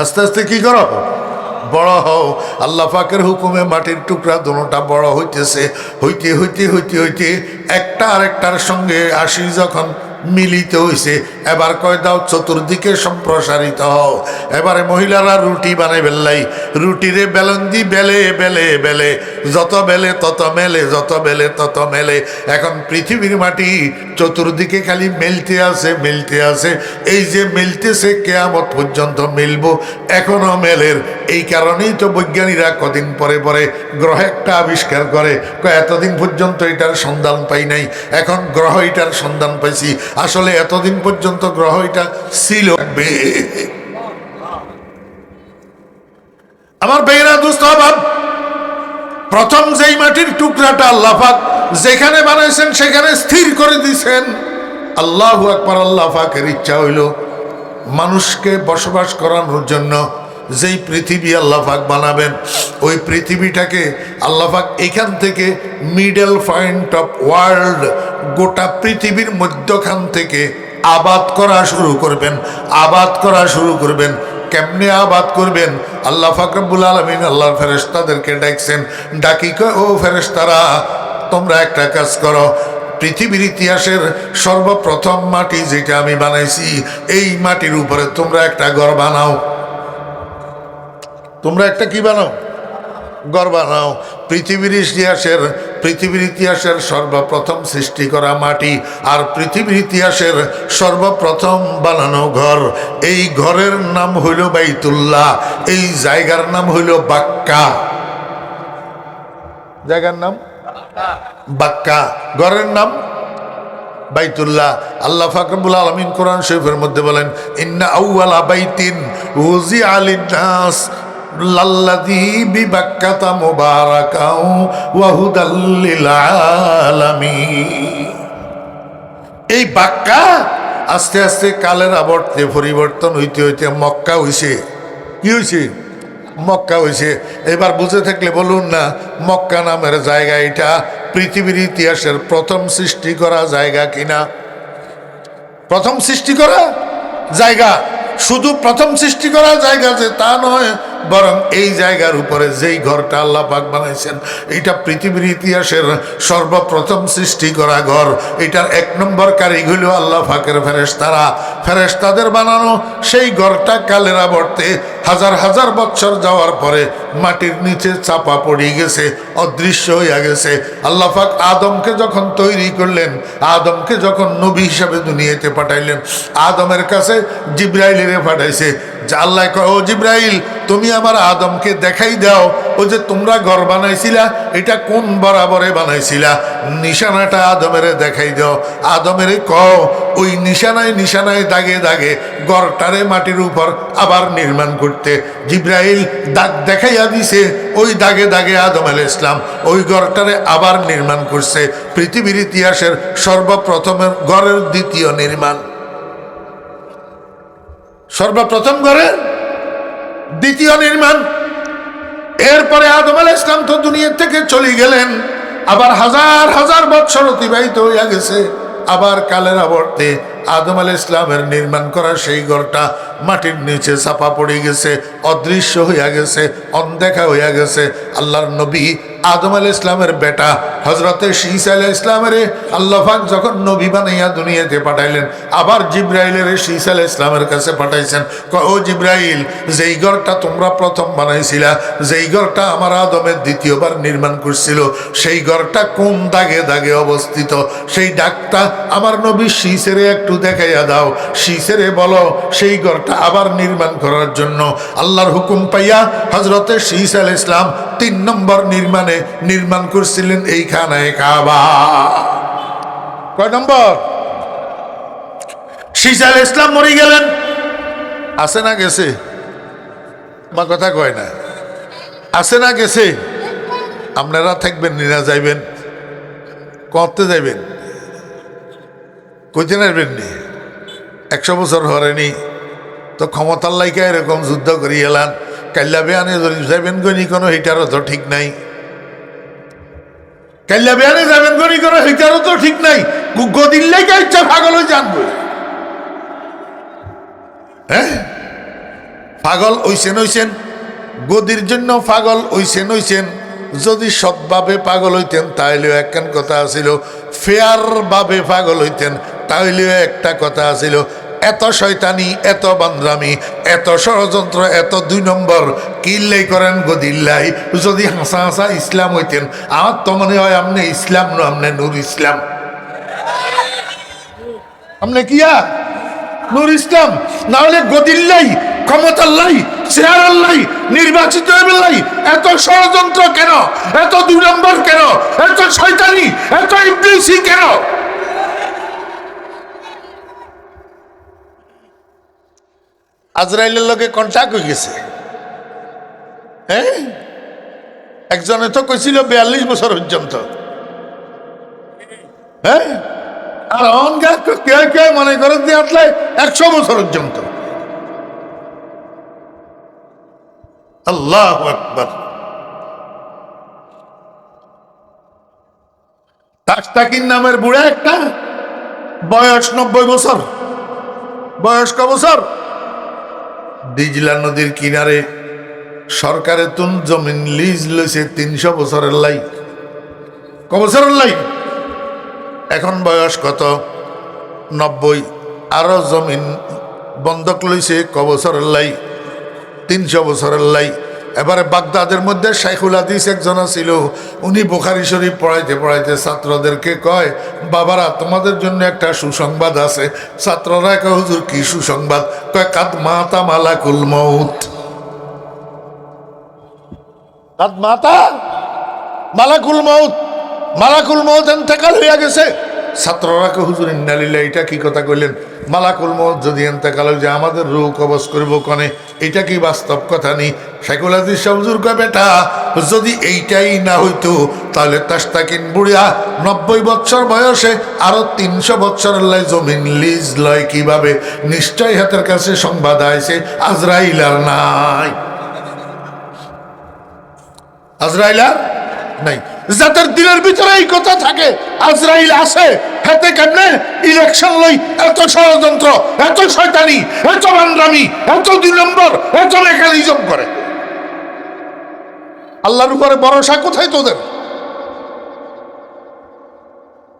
[SPEAKER 1] আস্তে আস্তে কি করো? বড় হও। আল্লাহ পাকের হুকুমে মাটির টুকরা দোনোটা বড় হইতেছে। হইতে হইতে হইতে হইতে একটা আরেকটার সঙ্গে আসি যখন মিলিত হইছে, এবার কয় দাও চতুর্দিকে সম্প্রসারিত হও। এবারে মহিলারা রুটি বানাই বেললাই, রুটিরে বেলন্দি বেলে বেলে বেলে, যত বেলে তত মেলে, যত বেলে তত মেলে। এখন পৃথিবীর মাটি চতুর্দিকে খালি মেলতে আছে মেলতে আছে। এই যে মেলতেছে কিয়ামত পর্যন্ত মিলবো, এখনো মেলের। এই কারণেই তো বৈজ্ঞানিকরা কদিন পরে পরে গ্রহ একটা আবিষ্কার করে, এতদিন পর্যন্ত এটার সন্ধান পাই নাই, এখন গ্রহ এটার সন্ধান পাইছি। আসলে এতদিন পর্যন্ত গ্রহ এটা ছিল। আমার বেহরা দোস্ত বাপ, প্রথম যেই মাটির টুকরাটা আল্লাহ পাক যেখানে বানাইছেন সেখানে স্থির করে দিয়েছেন। আল্লাহু আকবার। আল্লাহ পাকের ইচ্ছা হইল মানুষকে বসবাস করানোর জন্য যেই পৃথিবী আল্লাহ পাক বানাবেন, ওই পৃথিবীটাকে আল্লাহ পাক এখান থেকে মিডল পয়েন্ট অফ ওয়ার্ল্ড, গোটা পৃথিবীর মধ্যখান থেকে আবাদ করা শুরু করবেন। আবাদ করা শুরু করবেন। কেমনে আবাদ করবেন? আল্লাহ পাক রব্বুল আলামিন আল্লাহর ফেরেশতাদেরকে ডাকছেন। ডাকি কয়, ও ফেরেশতারা, তোমরা একটা কাজ করো, পৃথিবীর ইতিহাসের সর্বপ্রথম মাটি যেটা আমি বানাইছি, এই মাটির উপরে তোমরা একটা ঘর বানাও। তোমরা একটা কি বানাও? ঘর বানাও। পৃথিবীর ইতিহাসের সর্বপ্রথম সৃষ্টি করা মাটি আর পৃথিবীর ইতিহাসের সর্বপ্রথম বানানো ঘর, এই ঘরের নাম হইল বাইতুল্লাহ। এই জায়গার নাম হইল বাক্কা। জায়গার নাম বাক্কা, ঘরের নাম বাইতুল্লাহ। আল্লাহ পাক রব্বুল আলামিন কোরআন শরীফের মধ্যে বলেন, ইন্না আউওয়ালা বাইতিন উযিআ লিন-নাস লাল্লাযী বিবাক্কাতা মুবারাকাও ওয়া হুদাল লিল আলামিন। এই বাক্কা আস্তে আস্তে কালের আবর্তে পরিবর্তন হইতে হইতে মক্কা হইছে। কি হইছে? মক্কা হইছে। এবার বুঝে থাকলে বলুন না, মক্কা নামের জায়গা এটা পৃথিবীর ইতিহাসের প্রথম সৃষ্টি করা জায়গা কিনা? প্রথম সৃষ্টি করা জায়গা। শুধু প্রথম সৃষ্টি করা জায়গা যে তা নয়, বরং এই জায়গার উপরে যেই ঘরটা আল্লাহ পাক বানাইছেন, এটা পৃথিবীর ইতিহাসের সর্বপ্রথম সৃষ্টি করা ঘর। এটার এক নম্বর কারিগর হইল আল্লাহ পাকের ফেরেশতারা। ফেরেশতাদের বানানো সেই ঘরটা কালের আবর্তে হাজার হাজার বছর যাওয়ার পরে মাটির নিচে চাপা পড়ে গেছে, অদৃশ্য হইয়া গেছে। আল্লাহ পাক আদমকে যখন তৈরি করলেন, আদমকে যখন নবী হিসাবে দুনিয়াতে পাঠাইলেন, আদমের কাছে জিব্রাইলের পাঠাইছে। আল্লাহ কয়, ও জিব্রাইল, তুমি আমার আদমকে দেখাই দাও, ও যে তোমরা ঘর বানাইছিলা এটা কোন বরাবরে বানাইছিলা, নিশানাটা আদমের দেখাই দাও। আদমের কও ওই নিশানায় নিশানায় দাগে দাগে ঘরটারে মাটির উপর আবার নির্মাণ করতে। জিব্রাইল দাগ দেখাইয়া দিছে, ওই দাগে দাগে আদম আলাইহিস ইসলাম ওই ঘরটারে আবার নির্মাণ করছে। পৃথিবীর ইতিহাসের সর্বপ্রথমের ঘরের দ্বিতীয় নির্মাণ, সর্বপ্রথম ঘরের দ্বিতীয় নির্মাণ। এরপরে আদম আলাইহিস ইসলাম তো দুনিয়া থেকে চলে গেলেন, আবার হাজার হাজার বছর অতিবাহিত হইয়া গেছে। আবার কালের আবর্তে আদম আলাইহিস ইসলামের নির্মাণ করা সেই ঘরটা মাটির নিচে চাপা পড়ে গেছে, অদৃশ্য হইয়া গেছে, অনদেখা হইয়া গেছে। আল্লাহর নবী আদম আলাইহিস ইসলামের বেটা হযরতে ঈসা আলাইহিস ইসলামের আল্লাহ পাক যখন নবী বানাইয়া দুনিয়াতে পাঠাইলেন, আবার জিব্রাইলের ঈসা আলাইহিস ইসলামের কাছে পাঠাইছেন। ও জিব্রাইল, যেই ঘরটা তোমরা প্রথম বানাইছিলা, যেই ঘরটা আমার আদমের দ্বিতীয়বার নির্মাণ করছিল, সেই ঘরটা কোন দাগে দাগে অবস্থিত, সেই ডাকটা আমার নবী ঈসারে একটু দেখাইয়া দাও। ঈসারে বলো সেই ঘরটা আবার নির্মাণ করার জন্য। আল্লাহর হুকুম পাইয়া হযরতে ঈসা আলাইহিস ইসলাম 3 নম্বর নির্মাণ করছিলেন এই খানায়ে কাবা। কয় নম্বর? ঈসা আলাইহিস ইসলাম মরে গেলেন, আছে না গেছে? আমার কথা কয় না, আছে না গেছে? আপনারা থাকবেন নিরা যাইবেন, করতে যাইবেন, কইতে নারবেন নি? 100 বছর হরেনি তো ক্ষমতার লাইকা এরকম যুদ্ধ করি এলান, কাল্লা বেয়ানে যাবেন গনি কোনো হিটারও তো ঠিক নাই। কাল্লা বেয়ানে যাবেন গনি কোনো হিটারও তো ঠিক নাই। গদির লাইকা ইচ্ছা পাগল হয়ে জানবো। হ্যাঁ, পাগল হইছেন, গদির জন্য পাগল হইছেন। যদি সৎভাবে পাগল হইতেন তাহলেও একখান কথা আছিল, ফেয়ার ভাবে পাগল হইতেন তাহলেও একটা কথা আছিল। এত শয়তানি, এত বান্দ্রামি, এত ষড়যন্ত্র, এত 2 নম্বর কিল্লাই করেন গদিল্লাই। যদি হাসা হাসা ইসলাম হইতেন, আমার তো মনে হয় আপনি ইসলাম না, আপনি নূর ইসলাম। আপনি কিয়া নূর ইসলাম, না হলে গদিল্লাই, ক্ষমতাল্লাই, চেহারাল্লাই, নির্বাচিত হইবেলাই। এত ষড়যন্ত্র কেন? এত 2 নম্বর কেন? এত শয়তানি, এত ইবলিসি কেন? আজরাইলের লগে কন্টাক্ট হয়ে গেছে। হ্যাঁ, একজনে তো কইছিল 42 বছর পর্যন্ত। হ্যাঁ, আর অনগা কে মনে করে দিয়ে আসলে 100 বছর পর্যন্ত। আল্লাহু আকবার। তাস্তাকিন নামের বুড়া একটা, বয়স 90 বছর। বয়স ক বছর? দিজলা নদীর কিনারে সরকারে তুন জমিন লিজ লইছে 300 বছরের লাই। ক বছরের লাই? এখন বয়স কত? 90। আরো জমিন বন্ধক লইছে ক বছরের লাই? 300 বছরের লাই। এবারে বাগদাদের মধ্যে শাইখুল হাদিস একজন ছিল, উনি বুখারী শরীফ পড়াইতে পড়াইতে ছাত্রদেরকে কয়, বাবারা তোমাদের জন্য একটা সুসংবাদ আছে। ছাত্ররা কয়, হুজুর কি সুসংবাদ? কয়, কাদ মাতা মালাকুল মউত। কাদ মাতা মালাকুল মউত, মালাকুল মউত ইন্তেকাল হইয়া গেছে। ছাত্ররা কয়, হুজুর ইন্না লিল্লাহি, এটা কি কথা কইলেন? মালাকুল মউত যদি ইন্তেকাল হয়ে যায় আমাদের রূহ কবজ করব কনে? এটা কি বাস্তব কথা নি? শাইখুল হাদিস হুজুর কয়, বেটা যদি এইটাই না হইতো তাহলে তাস্তাকিন বুড়িয়া 90 বছর বয়সে আরো 300 বছরের লাই জমিন লিজ লয় কিভাবে? নিশ্চয় হাতের কাছে সংবাদ আইছে আজরাইল আর নাই। আজরাইল আর নাই। যাদের দিনের ভিতরে এই কথা থাকে আজরাইল আছে, হাতে কেমনে ইলেকশন লই এত ষড়যন্ত্র, এত শয়তানি, এত বান্দ্রামি, এত 2 নম্বর, এত মেকানিজম করে। আল্লাহর উপরে ভরসা কোথায় তোদের?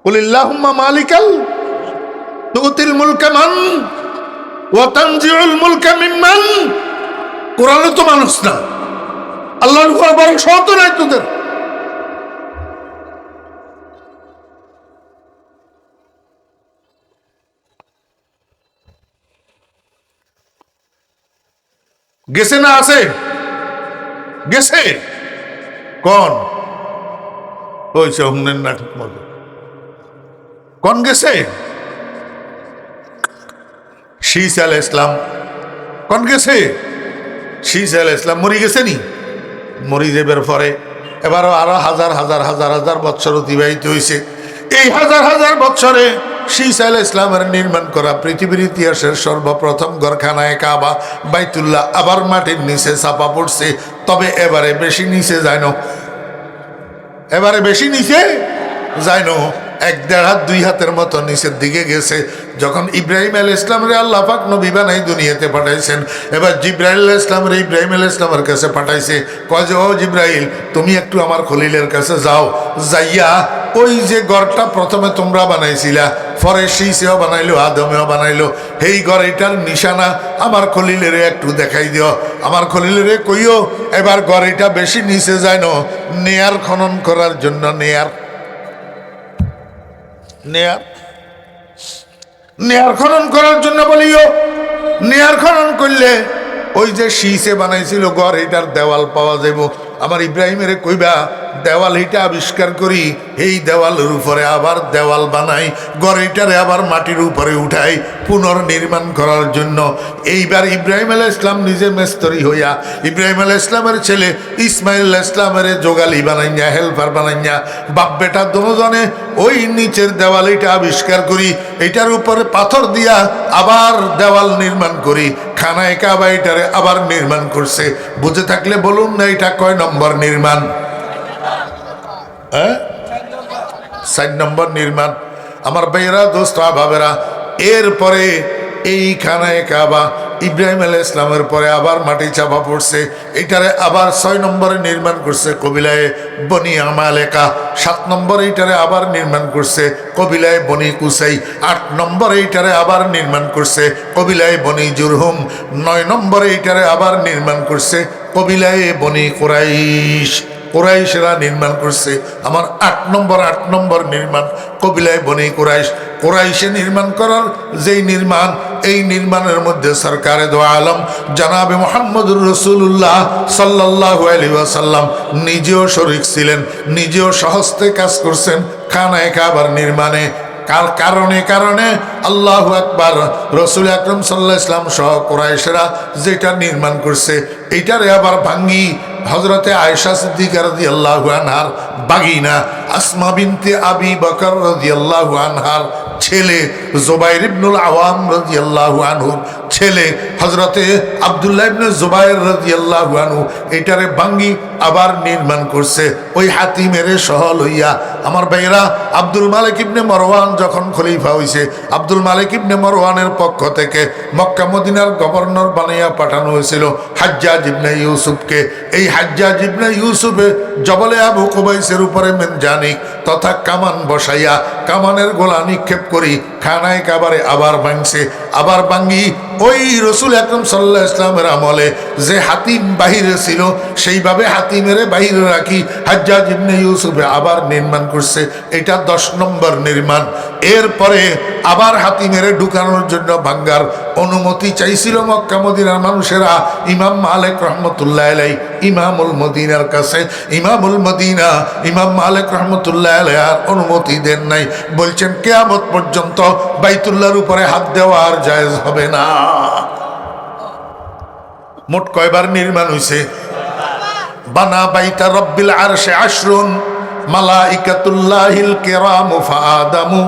[SPEAKER 1] কুলিল্লাহুম্মা মালিকাল তুতিল মুলকা মান ওয়া তানজিউল মুলকা মিম্মান। কোরআনে তো মানুষ না, আল্লাহর উপরে ভরসা তো নাই তোদের। গেছে না আছে? গেছে কোন? হয়েছে হুমনেন না ঠিক মতো। কোন গেছে? শীস আল ইসলাম। কোন গেছে? শীস আল ইসলাম মরি গেছে নি? মরি যাবার পরে এবারও আরো হাজার হাজার হাজার হাজার বছর অতিবাহিত হয়েছে। এই হাজার হাজার বছরে শীস আল ইসলামের নির্মাণ করা পৃথিবীর ইতিহাসের সর্বপ্রথম ঘরখানায় কাবা বাইতুল্লাহ আবার মাটির নিচে চাপা পড়ছে। তবে এবারে বেশি নিচে যায় না, এবারে বেশি নিচে যায় না, 1-1.5 হাত 2 হাতের মতো নিচের দিকে গেছে। যখন ইব্রাহিম আলাইহিস সালামের আল্লাহ পাক নবী বানাই দুনিয়াতে পাঠাইছেন, এবার জিব্রাইল আলাইহিস সালামের ইব্রাহিম আলাইহিস সালামের কাছে পাঠাইছে। কয় যে, ও জিব্রাইল তুমি একটু আমার খলিলের কাছে যাও, যাইয়া ওই যে ঘরটা প্রথমে তোমরা বানাইছিলা, পরে শীষেও বানাইলো, আদমেও বানাইলো, এই ঘর এটার নিশানা আমার খলিলের একটু দেখাই দিও। আমার খলিলের কইও এবার ঘর এটা বেশি নিচে যায় না, নেয়ার খনন করার জন্য নেয়ার খনন করার জন্য বলিও। নেয়ার খনন করলে ওই যে শীষে বানাইছিল ঘর এটার দেওয়াল পাওয়া যাব। আমার ইব্রাহিমের কইবা দেওয়াল এটা আবিষ্কার করি, এই দেওয়ালের উপরে আবার দেওয়াল বানাই, ঘর এটারে আবার মাটির উপরে উঠাই পুনর্নির্মাণ করার জন্য। এইবার ইব্রাহিম আলাইহিস সালাম নিজে মেস্তরি হইয়া ইব্রাহিম আলাইহিস সালামের ছেলে ইসমাইল আলাইহিস সালামের যোগালি বানাইয়া, হেল্পার বানাইয়া, বাপ বেটা দুজনে ওই নিচের দেওয়াল এটা আবিষ্কার করি, এটার উপরে পাথর দিয়া আবার দেওয়াল নির্মাণ করি, খানায় কাবা এটারে আবার নির্মাণ করছে। বুঝে থাকলে বলুন না এটা কয় নম্বর নির্মাণ? 4 নম্বর নির্মাণ। আমার ভাইয়েরা, দোস্ত, ভাবেরা, এরপরে এই খানায় কাবা ইব্রাহিম আলাইহিস সালামের পরে আবার মাটি চাপা পড়ছে, এটারে আবার 6 নম্বরে নির্মাণ করছে কবিলায় বনি আমালেকা। 7 নম্বরে এইটারে আবার নির্মাণ করছে কবিলায় বনি কুসাই। 8 নম্বরে এইটারে আবার নির্মাণ করছে কবিলায় বনি জুরহুম। 9 নম্বরে এইটারে আবার নির্মাণ করছে কবিলায় বনি কুরাইশ। কুরাইশরা নির্মাণ করছে। আমার 8 নম্বর নির্মাণ কবিলায় বনি কুরাইশ। কুরাইশে নির্মাণ করার যেই নির্মাণ, এই নির্মাণের মধ্যে সরকারে দো আলম জনাবে মুহাম্মদুর রাসূলুল্লাহ সাল্লাল্লাহু আলাইহি ওয়াসাল্লাম নিজেও শরীক ছিলেন, নিজেও সহস্তে কাজ করছেন খানায়ে কাবার নির্মাণে। কারণে আল্লাহু আকবার, রসুল আকরাম সাল্লাল্লাহু আলাইহি ওয়াসাল্লাম সহ কুরাইশরা যেটা নির্মাণ করছে এইটারে আবার ভাঙ্গি হযরতে আয়েশা সিদ্দিকা রাদিয়াল্লাহু আনহার বাগিনা আসমা বিনতে আবি বকর রাদিয়াল্লাহু আনহার ছেলে জুবাইর ইবনুল আওয়াম রাদিয়াল্লাহু আনহুর ছেলে হযরতে আব্দুল্লাহ ইবনে জুবাইর রাদিয়াল্লাহু আনহু এটারে ভাঙ্গি আবার নির্মাণ করছে ওই হাতিমের সহ লইয়া। আমার ভাইরা, আব্দুল মালিক ইবনে মারওয়ান যখন খলিফা হইছে, আব্দুল মালিক ইবনে মারওয়ানের পক্ষ থেকে মক্কা মদিনার গভর্নর বানাইয়া পাঠানো হয়েছিল হাজ্জাজ ইবনে ইউসুফকে। এই হাজ্জাজ ইবনে ইউসুফে জবলে আবু কুবাইসের উপরে মেনজানিক তথা কামান বসাইয়া কামানের গোলা নিক্ষেপ করি খানায় কাবারে আবার ভাঙছে। আবার ভাঙ্গি ওই রসুল আকরাম সাল্লাল্লাহু আলাইহি ওয়াসাল্লামের আমলে যে হাতিম বাহিরে ছিল সেইভাবে হাতিমেরে বাহিরে রাখি হাজ্জাজ ইবনে ইউসুফে আবার নির্মাণ করছে। এটা 10 নম্বর নির্মাণ। এরপরে আবার হাতিমেরে ঢুকানোর জন্য ভাঙ্গার অনুমতি চাইছিল মক্কা মদিনার মানুষেরা ইমাম মালিক রহমতুল্লাহ আলাইহি ইমামুল মদিনার কাছে। ইমামুল মদিনা ইমাম মালিক রহমতুল্লাহ আলাইহি আর অনুমতি দেন নাই, বলছেন কিয়ামত পর্যন্ত বাইতুল্লাহর উপরে হাত দেওয়া আর জায়েজ হবে না। মোট কয়বার নির্মাণ হইছে? বানা বাইতা রব্বিল আরশে আশরুন মালাইকাতুল্লাহিল কিরামু ফাআদামু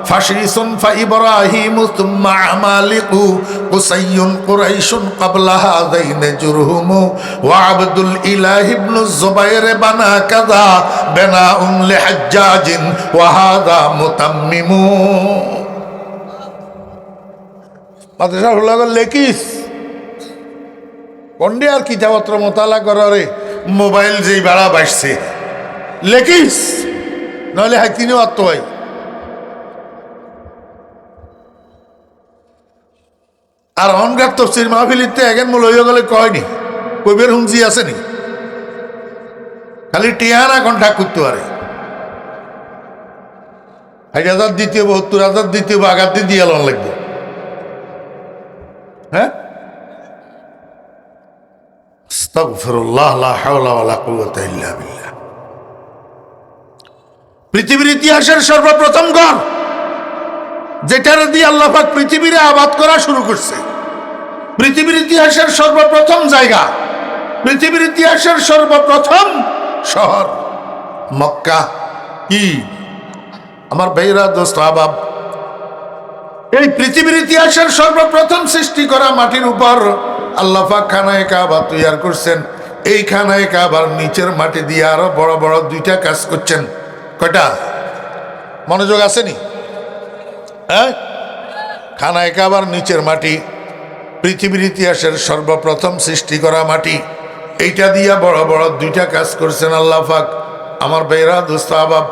[SPEAKER 1] ফাশিসুন ফাইব্রাহিমু সুম্মা আমালিকু কুসাইয়ুন কুরাইশুন ক্বাবলা হাযাইন জুরহুমু ওয়া আবদুল ইলাহ ইবনু জুবাইর বানা কাযা বানাউন লিহাজ্জাজিন ওয়া হাযা মুতাম্মিমু। মাদ্রাসা হলো লেকিস কন্ডে আর কিতাবত্র মোতালা করে মোবাইল যেই বেড়া বাসছে লেখিস, নাহলে হাইতিনিও আত্ম হয়। আর অনগার তফসির মাহফিলিতে এখন মূল হইয়া গেলে কয়নি কবির হুমজি আসেনি, খালি টিয়ানা কন্ঠা করতে পারে। 60,000 দিতে 72,000 দিতে আগার দিন দিয়ে লন লাগবে। হ্যাঁ, আস্তাগফিরুল্লাহ লা হাওলা ওয়ালা কুওয়াতা ইল্লা বিল্লাহ। পৃথিবীর ইতিহাসের সর্বপ্রথম ঘর যেটার দিয়ে আল্লাহ পাক পৃথিবীরে আবাদ করা শুরু করছে, পৃথিবীর ইতিহাসের সর্বপ্রথম জায়গা, পৃথিবীর ইতিহাসের সর্বপ্রথম শহর মক্কা। কি আমার ভাইরা দোস্ত আহবাব, এই পৃথিবীর ইতিহাসের সর্বপ্রথম সৃষ্টি করা মাটির উপর আল্লাহ পাক খানায়ে কাবা তৈরি করছেন। এই খানায়ে কাবার নিচের মাটি দিয়ে আরো বড় বড় 2টা কাজ করছেন। কয়টা? মনোযোগ আসেনি? হ্যাঁ, খানায়ে কাবার নিচের মাটি পৃথিবীর ইতিহাসের সর্বপ্রথম সৃষ্টি করা মাটি, এইটা দিয়া বড় বড় 2টা কাজ করছেন আল্লাহ পাক। আমার ভাইরা দোস্ত আহবাব,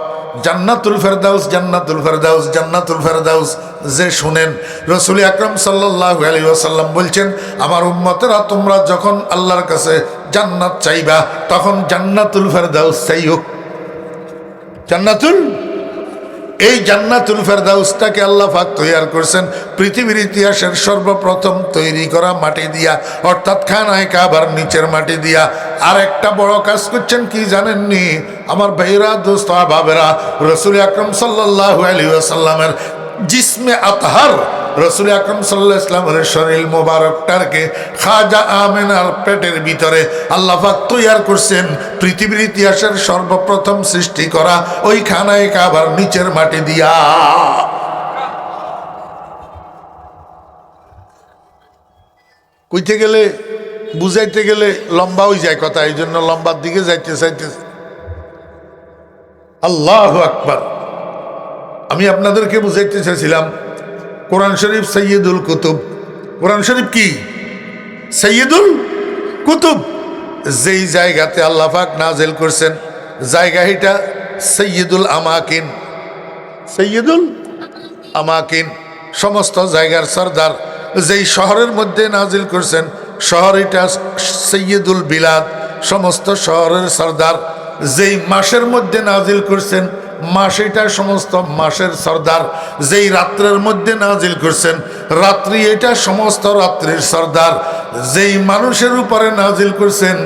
[SPEAKER 1] জান্নাতুল ফেরদাউস, জান্নাতুল ফেরদাউস, জান্নাতুল ফেরদাউস যে শুনেন, রাসূল আকরাম সাল্লাল্লাহু আলাইহি ওয়াসাল্লাম বলছেন আমার উম্মতেরা তোমরা যখন আল্লাহর কাছে জান্নাত চাইবা তখন জান্নাতুল ফেরদাউস চাইও। জান্নাতুল, এই জান্নাতুল ফেরদাউসটাকে আল্লাহ পাক তৈরি করছেন পৃথিবীর ইতিহাসের সর্বপ্রথম তৈরি করা মাটি দিয়া, অর্থাৎ খানায়ে কাবার নিচের মাটি দিয়া। আর একটা বড় কাজ করছেন কি জানেননি আমার ভাইরা দোস্ত আহবাবেরা? রাসূল আকরাম সাল্লাল্লাহু আলাইহি ওয়াসাল্লামের জিসমে আতহার, রাসূল আকরাম সাল্লাল্লাহু আলাইহি ওয়াসাল্লামের শরীর মোবারকটাকে খাজা আমেনার পেটের ভিতরে আল্লাহ পাক তৈরি করছেন পৃথিবীর ইতিহাসের সর্বপ্রথম সৃষ্টি করা ওই খানায়ে কাবার নিচের মাটি দিয়া। কইতে গেলে বুঝাইতে গেলে লম্বা হয়ে যায় কথা, এই জন্য লম্বার দিকে যাইতে চাইতেছে। আল্লাহু আকবার। আমি আপনাদেরকে বুঝাইতে চাইছিলাম কোরআন শরীফ সৈয়দুল কুতুব। কোরআন শরীফ কি? সৈয়দুল কুতুব। যেই জায়গাতে আল্লাহ পাক নাজিল করছেন জায়গা এটা সৈয়দুল আমাকিন। সৈয়দুল আমাকিন, সমস্ত জায়গার সর্দার। যেই শহরের মধ্যে নাজিল করছেন শহর এটা সৈয়দুল বিলাদ, সমস্ত শহরের সর্দার। যেই মাসের মধ্যে নাজিল করছেন মাস এটা সমস্ত মাসের সর্দার। যেই রাত্রের মধ্যে নাজিল করছেন রাত্রি এটা সমস্ত রাত্রির সর্দার। যেই মানুষের উপরে নাজিল করছেন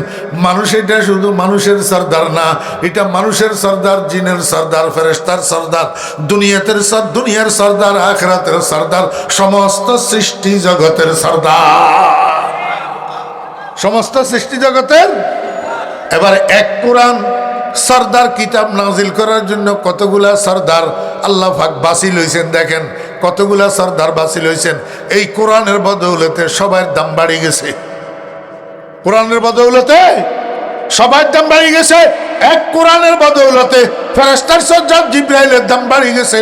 [SPEAKER 1] মানুষ এটা শুধু মানুষের সর্দার না, এটা মানুষের সর্দার, জিনের সর্দার, ফেরেশতার সর্দার, দুনিয়ার সর্দার, আখিরাতের সর্দার, সমস্ত সৃষ্টি জগতের সর্দার, সমস্ত সৃষ্টি জগতের। এবার এক কোরআন সর্দার কিতাব নাজিল করার জন্য কতগুলা সর্দার আল্লাহ পাক বাসিল হইছেন। দেখেন কতগুলা সর্দার বাসিল হইছেন এই কোরআনের বদৌলতে। সবার দাম বাড়ি গেছে, কোরআনের বদৌলতে সবার দাম বাড়ি গেছে। এক কোরআনের বদৌলতে ফেরেশতার সর্দার জিবরাইলের দাম বাড়ি গেছে।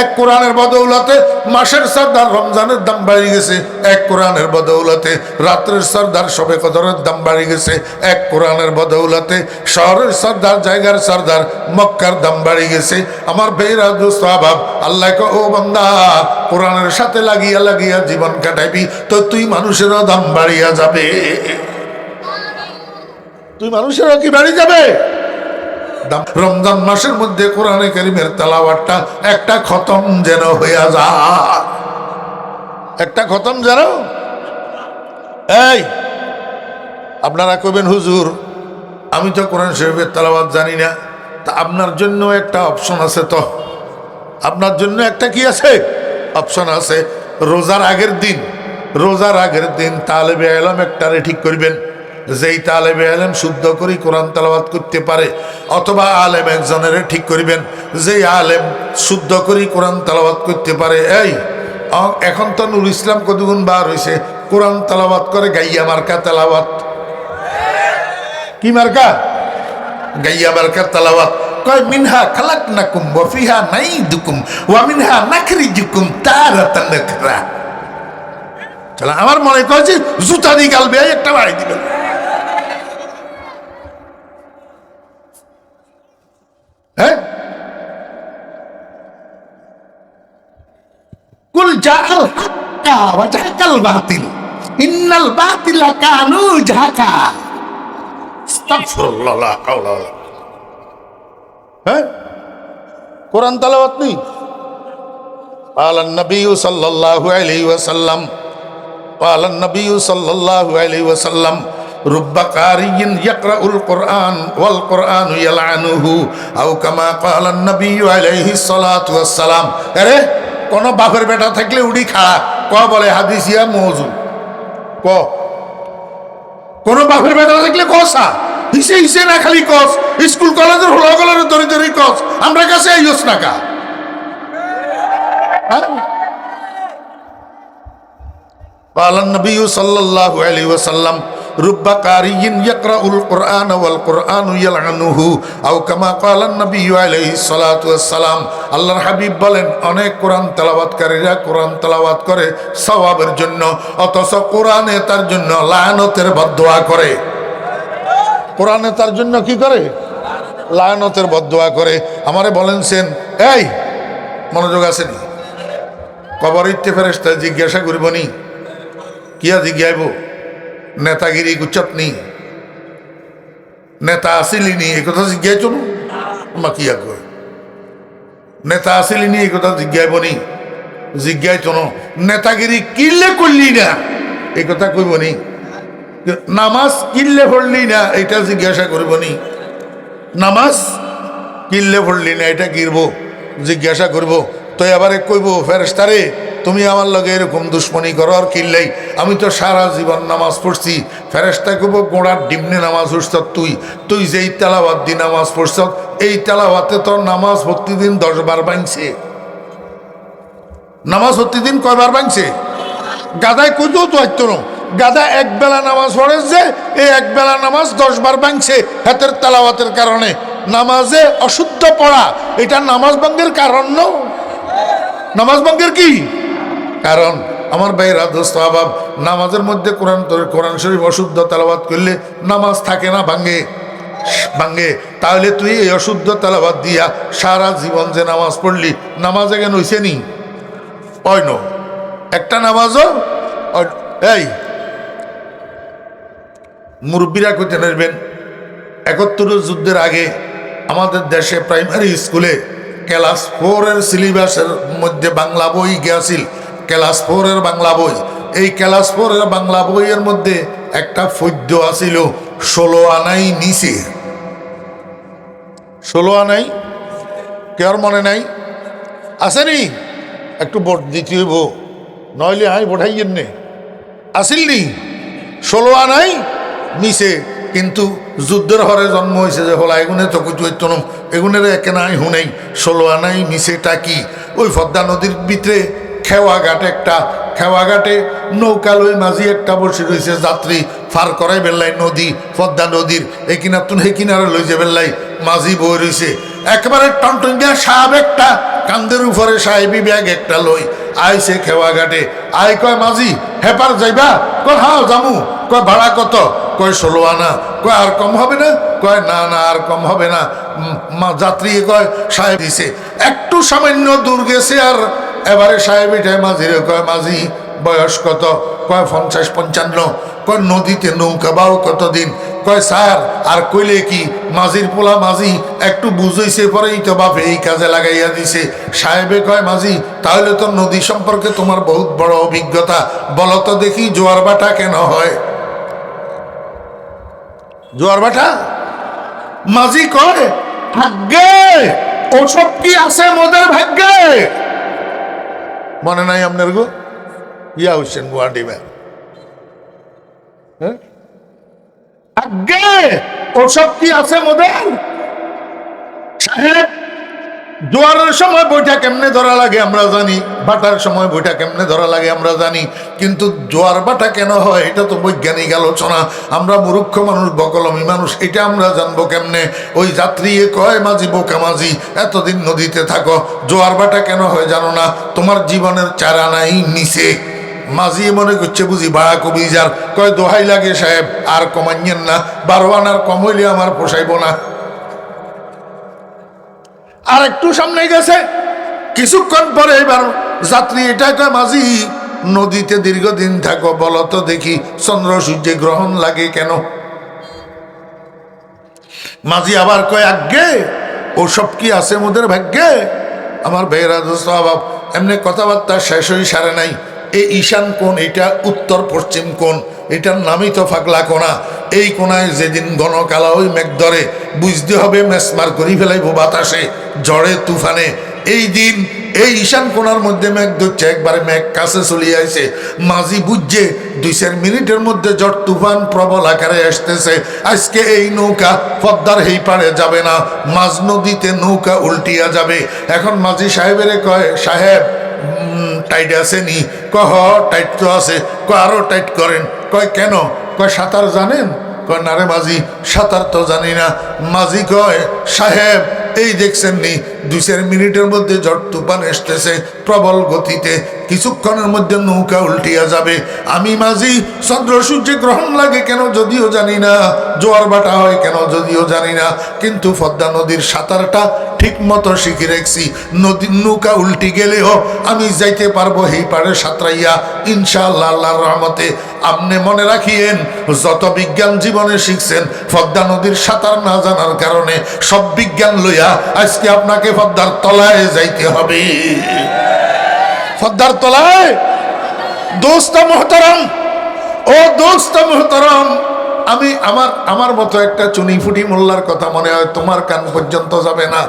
[SPEAKER 1] এক কোরআনের বদৌলতে মাসের সর্দার রমজানের দাম বাড়ি গেছে। এক কোরআনের বদৌলতে রাত্রের সর্দার শবে কদরের দাম বাড়ি গেছে। এক কোরআনের বদৌলতে শহরের সর্দার জায়গার সর্দার মক্কার দাম বাড়ি গেছে। আমার বেরা দোস্ত আবাব আল্লাহ কে ও বান্দা কোরআনের সাথে লাগিয়া লাগিয়া জীবন কাটাইবি তো তুই মানুষেরও দাম বাড়িয়া যাবে। তুই মানুষেরও কি বাড়ি যাবে? রমজান মাসের মধ্যে কোরআনে কারীমের তেলাওয়াতটা একটা খতম যেন হইয়া যায়, একটা খতম যেন। এই আপনারা কইবেন হুজুর আমি তো কোরআন শরীফের তেলাওয়াত জানি না, তা আপনার জন্য একটা অপশন আছে। তো আপনার জন্য একটা কি আছে? অপশন আছে। রোজার আগের দিন তালেবে ইলম একটারে ঠিক করবেন, যেই তালেবে ইলম শুদ্ধ করে কোরআন তেলাওয়াত করতে পারে, অথবা আলেম একজনের ঠিক করবেন যেই আলেম শুদ্ধ করে কোরআন তেলাওয়াত করতে পারে। এই এখন তো নুর ইসলাম কতগুণ বার হয়েছে, কোরআন তেলাওয়াত করে গাইয়া মার্কা তেলাওয়াত। কি মার্কা? গাইয়া মার্কা তেলাওয়াত। কয় মিনহা খালাকনাকুম ওয়া ফিহা নাইদুকুম ওয়া মিনহা নাখরিজুকুম তারাতান নাখরা। তাহলে আমার মনে করেছে জুতা দিয়ে গালবে, একটা বাড়ি দিবেন। হ্যাঁ, কুল জাআল হাক্কা ওয়া জাহাকাল বাতিল ইন্নাল বাতিলা কানু জাহাকা। আস্তাগফিরুল্লাহ লা হাওলা ওয়ালা। হ্যাঁ, কোরআন তেলাওয়াত নেই। আলান নবী সাল্লাল্লাহু আলাইহি ওয়াসাল্লাম قال النبي صلى الله عليه وسلم رب قارئ يقرأ القرآن والقرآن يلعنه أو كما قال النبي عليه الصلاة والسلام। আরে কোন বাপের বেটা থাকলে উড়ি খাড়া ক বলে হাদিস ইয়া মওযু ক। কোন বাপের বেটা থাকলে কসা হিসে হিসে না খালি কস, স্কুল কলেজের হলো কলেজের দরি দরি কস, আমরা কাছে আইস না কা। قال النبي صلى الله عليه وسلم رب قارئ يقرأ القرآن والقرآن يلعنه أو كما قال النبي عليه الصلاة والسلام। আল্লাহর হাবিব বলেন অনেক কোরআন তেলাওয়াতকারীরা কোরআন তেলাওয়াত করে সওয়াবের জন্য, অথচ কোরআনে তার জন্য লায়ানতের বদদোয়া করে। কোরআনে তার জন্য কি করে? লায়ানতের বদদোয়া করে। আমারে বলেন সেন এই মনোযোগ আসেনি? কবর ইত্তে ফেরেশতা জিজ্ঞাসা করবনি কিয়া জিজ্ঞাইব নেতাগিরি গুচ্ছাতনি নেতা আসিলিনি এই কথা জিজ্ঞাইছ মা কিয়া কয় নেতা আসিলিনি এই কথা জিজ্ঞাইবনি জিজ্ঞাইছ নেতাগিরি কিল্লে করলি না এই কথা কইবনি, নামাজ কিল্লে পড়লি না এটা জিজ্ঞাসা করবনি, নামাজ কিল্লে পড়লি না এটা কিরব জিজ্ঞাসা করব। তো এবারে কইব ফেরেশতারে তুমি আমার লগে এরকম দুশ্মনী করো আর কিল্লাই, আমি তো সারা জীবন নামাজ পড়ছি। ফেরেশতা কইব গোড়ার ডিমনে নামাজ পড়ছ তুই, তুই যেই তেলাওয়াত দি নামাজ পড়ছ এই তেলাওয়াতে তোর নামাজ প্রতিদিন 10 বার ভাঙছে। নামাজ প্রতিদিন কয়বার ভাঙছে? গাদায় কইতেও তো আইতো না, গাদা এক বেলা নামাজ পড়ে যে এই এক বেলা নামাজ 10 বার ভাঙছে হাতের তেলাওয়াতের কারণে। নামাজে অশুদ্ধ পড়া এটা নামাজ ভঙ্গের কারণ না, নামাজ ভঙ্গের কি কারণ? আমার ভাইরা দোস্ত আবাব নামাজের মধ্যে কোরআন শরীফ অশুদ্ধ তেলাওয়াত করলে নামাজ থাকে না, ভাঙ্গে। তাহলে তুই এই অশুদ্ধ তেলাওয়াত দিয়া সারা জীবন যে নামাজ পড়লি নামাজে কেন হইছে নি? অন্য একটা নামাজও এই মুরব্বীরা কইতে নেবেন 71 যুদ্ধের আগে আমাদের দেশে প্রাইমারি স্কুলে ক্লাস 4 সিলেবাসের মধ্যে বাংলা বই গিয়েছিল। ক্লাস 4 বাংলা বই, এই ক্লাস 4 বাংলা বইয়ের মধ্যে একটা পদ্য আছিল 16 আনাই নিচে। 16 আনাই কেউ মনে নাই? আসেনি? একটু ভোট দিতে হইব, নইলে আই ভোটাইয়েন নে। আসিল নি 16 আনাই নিচে কিন্তু যুদ্ধের হরে জন্ম হয়েছে যে হলা এগুনে তো কিছু তনম এগুনের একে নাই হুনেই 16 আনাই মিশেটা কি ওই পদ্মা নদীর ভিতরে খেওয়াঘাটে নৌকা লই মাঝি একটা বসে রয়েছে যাত্রী ফার করাই বেল্লাই নদী পদ্মা নদীর এই কিনার তুন হে কিনারে লই যে বেল্লাই মাঝি বই রয়েছে একেবারে টনটনিয়া সাহেব একটা কান্দের উপরে সাহেবি ব্যাগ একটা লই আইছে খেওয়াঘাটে আই কয় মাঝি হেপার যাইবা কয় হাও জামু কয় ভাড়া কত কয় 16 আনা কয় আর কম হবে না কয় না না আর কম হবে না যাত্রী কয় সাহেব দিছে একটু সামান্য দূর গেছে আর এবারে সাহেব এটাই মাঝিরে কয় মাঝি বয়স কত কয় 50-55 কয় নদীতে নৌকা বাও কতদিন কয় স্যার আর কইলে কি মাঝির পোলা মাঝি একটু বুঝইছে পরেই তো বাপে এই কাজে লাগাইয়া দিছে সাহেবে কয় মাঝি তাহলে তো নদী সম্পর্কে তোমার বহুত বড় অভিজ্ঞতা বলো তো দেখি জোয়ার ভাটা কেন হয় জোয়ার ভাটা মাঝি কয় ভাগ্যে ওসব কি আছে মোদের ভাগ্যে মনে নাই আপনার গো ইয়া হচ্ছেন গুয়াহাটি ম্যাম হ্যাঁ আগে ওসব কি আছে মোদের সাহেব জোয়ারের সময় বইটা কেমনে ধরা লাগে আমরা জানি বাটার সময় বইটা কেমনে ধরা লাগে আমরা জানি কিন্তু জোয়ার বাটা কেন হয় এটা তো বৈজ্ঞানিক আলোচনা আমরা মূর্খ মানুষ বকলমি মানুষ এটা আমরা জানবো কেমনে ওই যাত্রী কয় মাঝি বোকা মাঝি এতদিন নদীতে থাকো জোয়ার বাটা কেন হয় জানো না তোমার জীবনের চারা নাই নিচে মাঝি মনে করছে বুঝি ভাড়া কবি যার কয় দোহাই লাগে সাহেব আর কমাইয়েন না 12 আনার কম হইলে আমার পোষাইব না আর একটু সামনে গেছে কিছুক্ষণ পরে এবার যাত্রী এটা কয় মাঝি নদীতে দীর্ঘদিন থাকো বলো তো দেখি চন্দ্র সূর্যে গ্রহণ লাগে কেন মাঝি আবার কয় আগে ওসব কি আছে মোদের ভাগ্যে আমার ভাইয়েরা স্বভাব এমনি কথাবার্তা শেষ হয়ে সারে নাই এই ঈশান কোণ এটা উত্তর পশ্চিম কোণ এটার নামই তো ফাগলা কোণা এই কোণায় যেদিন ঘন কালা ওই মেঘ ধরে বুঝতে হবে মেসমার করি ফেলাইব বাতাসে ঝড়ে তুফানে এই দিন এই ঈশান কোণার মধ্যে মেঘ ধরছে একবারে মেঘ কাছে চলিয়ে আসে মাঝি বুঝছে 2-4 মিনিটের মধ্যে ঝড় তুফান প্রবল আকারে আসতেছে আজকে এই নৌকা পদ্মার এই পাড়ে যাবে না মাঝ নদীতে নৌকা উল্টিয়া যাবে এখন মাঝি সাহেবের কয় সাহেব টাইট আছে নি কহ টাইট তো আছে কয় আরো টাইট করেন কয় কেন কয় সাঁতার জানেন কয় না রে মাঝি সাঁতার তো জানি না মাঝি কয় সাহেব এই দেখছেন নি 2-4 মিনিটের মধ্যে ঝড় তুফান আসতেছে প্রবল গতিতে কিছুক্ষণের মধ্যে নৌকা উল্টিয়া যাবে আমি মাঝি চন্দ্র সূর্যে গ্রহণ লাগে কেন যদিও জানি না জোয়ার ভাটা হয় কেন যদিও জানি না কিন্তু পদ্মা নদীর সাঁতারটা ঠিক মতো শিখে রেখছি নদীর নৌকা উল্টি গেলেও আমি যাইতে পারবো এই পাড়ে সাঁতরাইয়া ইনশাআল্লাহ আল্লাহর রহমতে আপনি মনে রাখিয়েন যত বিজ্ঞান জীবনে শিখছেন পদ্মা নদীর সাঁতার না জানার কারণে সব বিজ্ঞান লইয়া আজকে আপনাকে পদ্মার তলায় যাইতে হবে পদ্মার তলায় দোস্ত মোহতারাম ও দোস্ত মোহতারাম আমি আমার মতো একটা চুনি ফুটি মোল্লার কথা মনে হয় তোমার কান পর্যন্ত যাবে না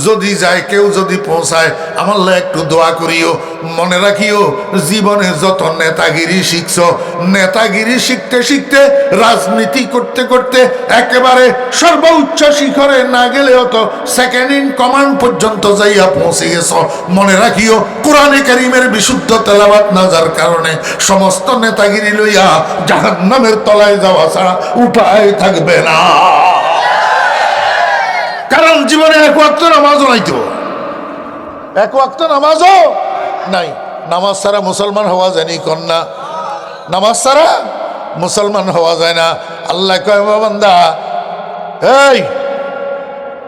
[SPEAKER 1] যদি যায় কেউ যদি পৌঁছায় আমার লা একটু দোয়া করিও মনে রাখিও জীবনে যত নেতাগিরি শিখছ নেতাগিরি শিখতে শিখতে রাজনীতি করতে করতে একেবারে সর্বোচ্চ শিখরে না গেলেও তো সেকেন্ড ইন কমান্ড পর্যন্ত যাইয়া পৌঁছে গেছ মনে রাখিও কোরআনে কারীমের বিশুদ্ধ তেলাওয়াত না যার কারণে সমস্ত নেতাগিরি লইয়া জাহান্নামের তলায় যাওয়া ছাড়া উপায় থাকবে না কারণ জীবনে এক ওয়াক্ত নামাজও নাই তো এক ওয়াক্ত নামাজও নাই নামাজ ছাড়া মুসলমান হওয়া যায়নি কন্যা নামাজ ছাড়া মুসলমান হওয়া যায় না আল্লাহ কয় বান্দা এই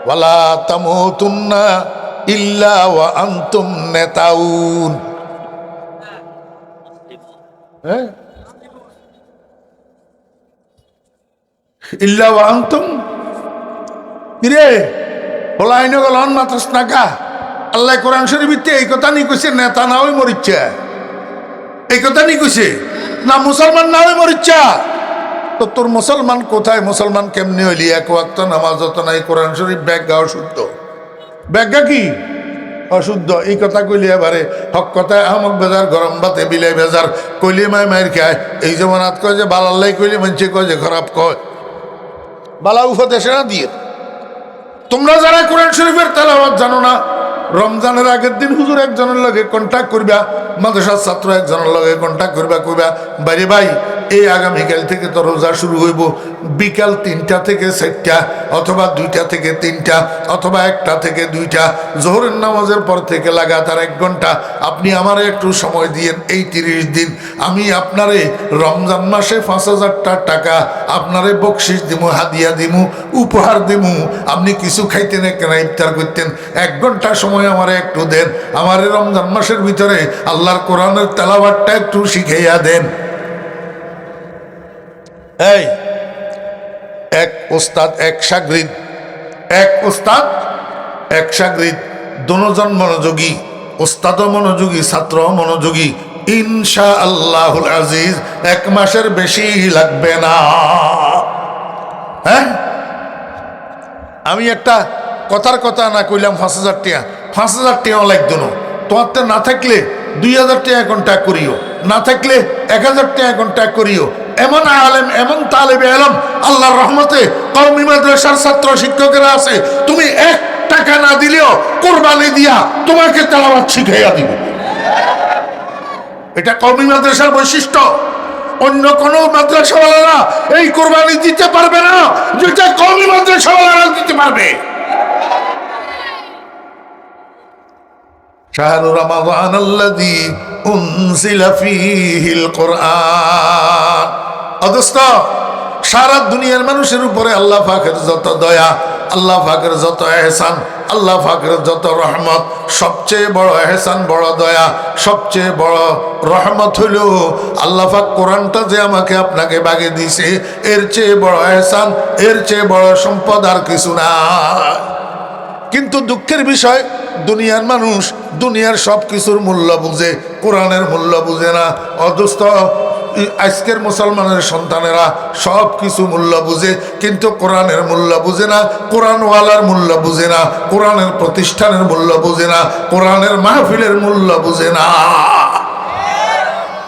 [SPEAKER 1] ওয়ালা তামুতুন্না ইল্লা ওয়া আনতুম নেতাউন হ্যাঁ ইল্লা ওয়া আনতুম কিরে বলা আইন গলন মাত্রাস নাকা আল্লাহ কোরআন শরীফে এই কথা নি কইছে নেতা না হই মরিচ্ছে এই কথা নি কইছে না মুসলমান না হই মরিচ্ছা তো তোর মুসলমান কোথায় মুসলমান কেমনি হইলি এক ওয়াক্ত নামাজ যত নাই কোরআন শরীফ ব্যাজ্ঞা অশুদ্ধ ব্যাজ্ঞা কি অশুদ্ধ এই কথা কইলি এবারে হক কথায় আহমক বেজার গরম ভাতে বিলাই বেজার কইলি মায়ের খায় এই জমানাত কয় যে বালাল্লাই কইলি মানছে কয় যে খারাপ কয় বালা উপদেশে না দিয়ে। তোমরা যারা কোরআন শরীফের তেলাওয়াত জানো না, রমজানের আগের দিন হুজুর একজনের লগে কন্ট্যাক্ট করবা, মাদ্রাসার ছাত্র একজনের লগে কন্ট্যাক্ট করবা, কইবা বাইরে ভাই এই আগামীকাল থেকে তো রোজা শুরু হইব, বিকাল 3টা থেকে 4টা অথবা 2টা থেকে 3টা অথবা 1টা থেকে 2টা, জোহরের নামাজের পর থেকে লাগাতার 1 ঘন্টা আপনি আমারে একটু সময় দিয়েন। এই 30 দিন আমি আপনারে রমজান মাসে 5,000 টাকা আপনারে বকশিস দিমু, হাদিয়া দিমু, উপহার দিমু। আপনি কিছু খাইতেন কেন, ইফতার করতেন, 1 ঘন্টা সময় আমারে একটু দেন, আমারে রমজান মাসের ভিতরে আল্লাহর কোরআনের তেলাওয়াতটা একটু শিখাইয়া দেন। এই এক ওস্তাদ এক শাগরিদ, এক ওস্তাদ এক শাগরিদ, দুজন মনোযোগী, ওস্তাদও মনোযোগী, ছাত্র মনোযোগী। ইনশাআল্লাহুল আজিজ 1 মাসের বেশি লাগবে না। হ্যাঁ, আমি একটা কথার কথা না কইলাম 5,000 টাকা, 5,000 টাকাও লাগতো না। তোমার তো না থাকলে 2,000 টাকা কন্ট্যাক্ট করিও, না থাকলে 1,000 টাকা কন্ট্যাক্ট করিও। এমন আলেম, এমন তালেবে আলেম আল্লাহর রহমতে কওমি মাদ্রাসার ছাত্র শিক্ষকেরা আছে, তুমি 1 টাকা না দিলেও কোরবানি দিয়া তোমাকে তেলাওয়াত শিখাইয়া দিব। এটা কওমি মাদ্রাসার বৈশিষ্ট্য। অন্য কোন মাদ্রাসাওয়ালারা এই কোরবানি দিতে পারবে না যেটা কওমি মাদ্রাসাওয়ালারা দিতে পারবে। শাহরু রমাদান আল্লাযী উনজিলা ফীহিল কুরআন। অদস্ত সারা দুনিয়ার মানুষের উপরে আল্লাহ পাকের যত দয়া, আল্লাহ পাকের যত এহসান, আল্লাহ পাকের যত রহমত, সবচেয়ে বড় এহসান, বড় দয়া, সবচেয়ে বড় রহমত হইল আল্লাহ পাক কোরআনটা যে আমাকে আপনাকে বাগে দিয়েছে, এর চেয়ে বড় এহসান, এর চেয়ে বড় সম্পদ আর কিছু না। কিন্তু দুঃখের বিষয়, দুনিয়ার মানুষ দুনিয়ার সব কিছুর মূল্য বুঝে, কোরআনের মূল্য বুঝে না। অদস্ত আজকের মুসলমানের সন্তানেরা সব কিছু মূল্য বুঝে, কিন্তু কোরআনের মূল্য বুঝে না, কোরআনওয়ালার মূল্য বুঝে না, কোরআনের প্রতিষ্ঠানের মূল্য বুঝে না, কোরআনের মাহফিলের মূল্য বুঝে না।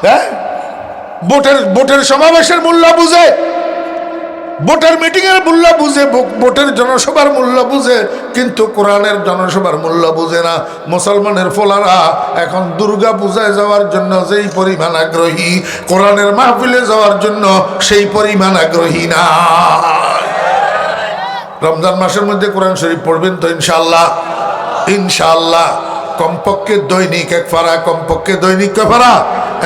[SPEAKER 1] হ্যাঁ, ভোটের সমাবেশের মূল্য বুঝে, ভোটের মিটিং এর মূল্য বুঝে, ভোটের জনসভার মূল্য বুঝে, কিন্তু কোরআনের জনসভার মূল্য বুঝে না। মুসলমানের ফোলারা এখন দুর্গা পূজায় যাওয়ার জন্য যেই পরিমাণ আগ্রহী, কোরআনের মাহফিলে যাওয়ার জন্য সেই পরিমাণ আগ্রহী না। রমজান মাসের মধ্যে কোরআন শরীফ পড়বেন তো ইনশাআল্লাহ? ইনশাআল্লাহ। কমপক্ষে দৈনিক 1 পারা, কমপক্ষে দৈনিক কয় পারা?